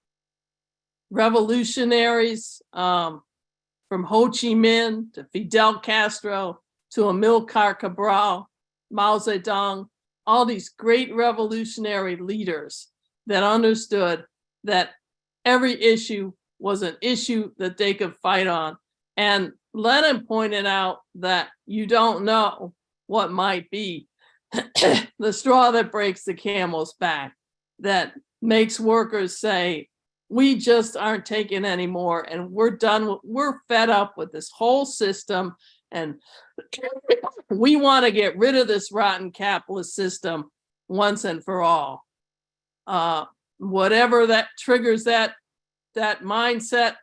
revolutionaries, from Ho Chi Minh to Fidel Castro to Amilcar Cabral, Mao Zedong, all these great revolutionary leaders that understood that every issue was an issue that they could fight on. And Lenin pointed out that you don't know what might be the straw that breaks the camel's back, that makes workers say, we just aren't taking any more, and we're fed up with this whole system, and we want to get rid of this rotten capitalist system once and for all. Whatever that triggers that mindset,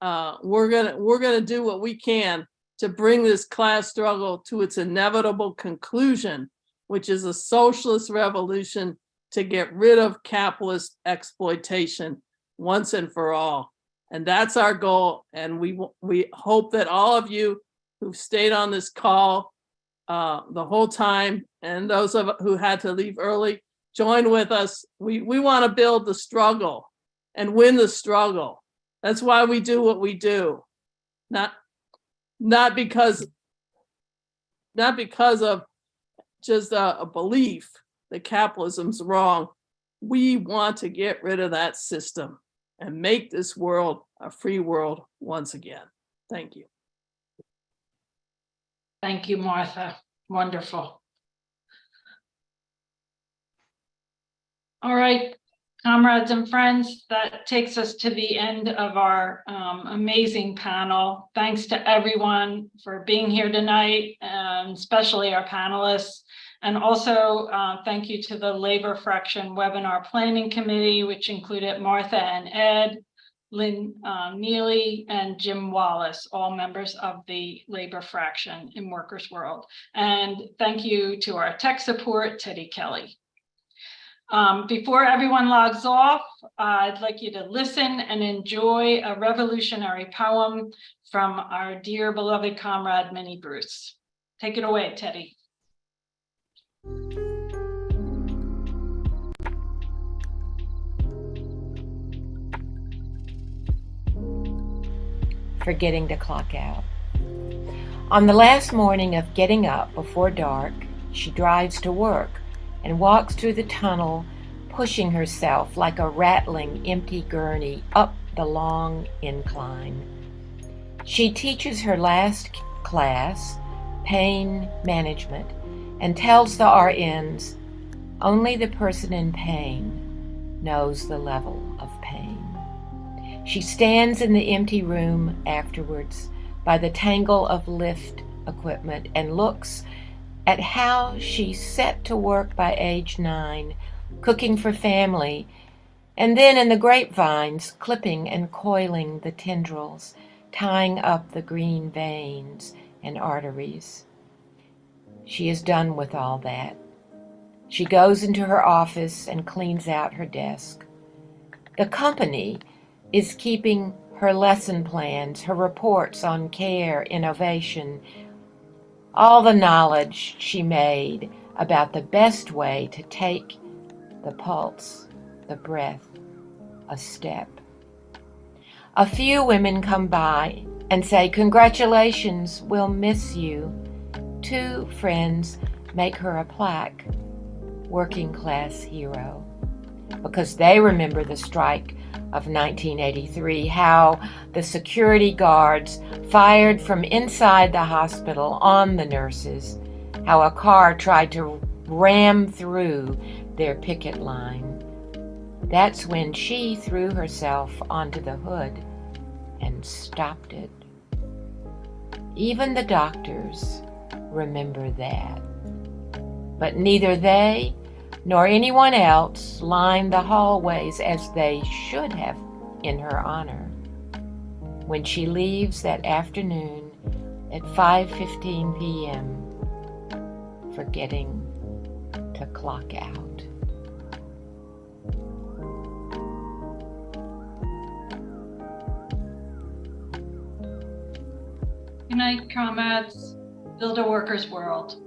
we're gonna do what we can to bring this class struggle to its inevitable conclusion, which is a socialist revolution to get rid of capitalist exploitation once and for all. And that's our goal. And we hope that all of you who've stayed on this call the whole time, and those who had to leave early, join with us. We want to build the struggle and win the struggle. That's why we do what we do. Not because of just a belief that capitalism's wrong. We want to get rid of that system and make this world a free world once again. Thank you. Thank you, Martha. Wonderful. All right, comrades and friends, that takes us to the end of our amazing panel. Thanks to everyone for being here tonight, especially our panelists. And also thank you to the Labor Fraction Webinar Planning Committee, which included Martha and Ed, Lynn Neely, and Jim Wallace, all members of the Labor Fraction in Workers' World. And thank you to our tech support, Teddy Kelly. Before everyone logs off, I'd like you to listen and enjoy a revolutionary poem from our dear beloved comrade, Minnie Bruce. Take it away, Teddy. Forgetting to clock out. On the last morning of getting up before dark, she drives to work and walks through the tunnel, pushing herself like a rattling empty gurney up the long incline. She teaches her last class, pain management, and tells the RNs, only the person in pain knows the level of pain. She stands in the empty room afterwards by the tangle of lift equipment and looks at how she set to work by age 9, cooking for family, and then in the grapevines, clipping and coiling the tendrils, tying up the green veins and arteries. She is done with all that. She goes into her office and cleans out her desk. The company is keeping her lesson plans, her reports on care, innovation, all the knowledge she made about the best way to take the pulse, the breath, a step. A few women come by and say, "Congratulations, we'll miss you." 2 friends make her a plaque, working class hero, because they remember the strike of 1983, how the security guards fired from inside the hospital on the nurses, how a car tried to ram through their picket line. That's when she threw herself onto the hood and stopped it. Even the doctors remember that. But neither they nor anyone else lined the hallways as they should have in her honor when she leaves that afternoon at 5:15 p.m., forgetting to clock out. Good night, comrades. Build a worker's world.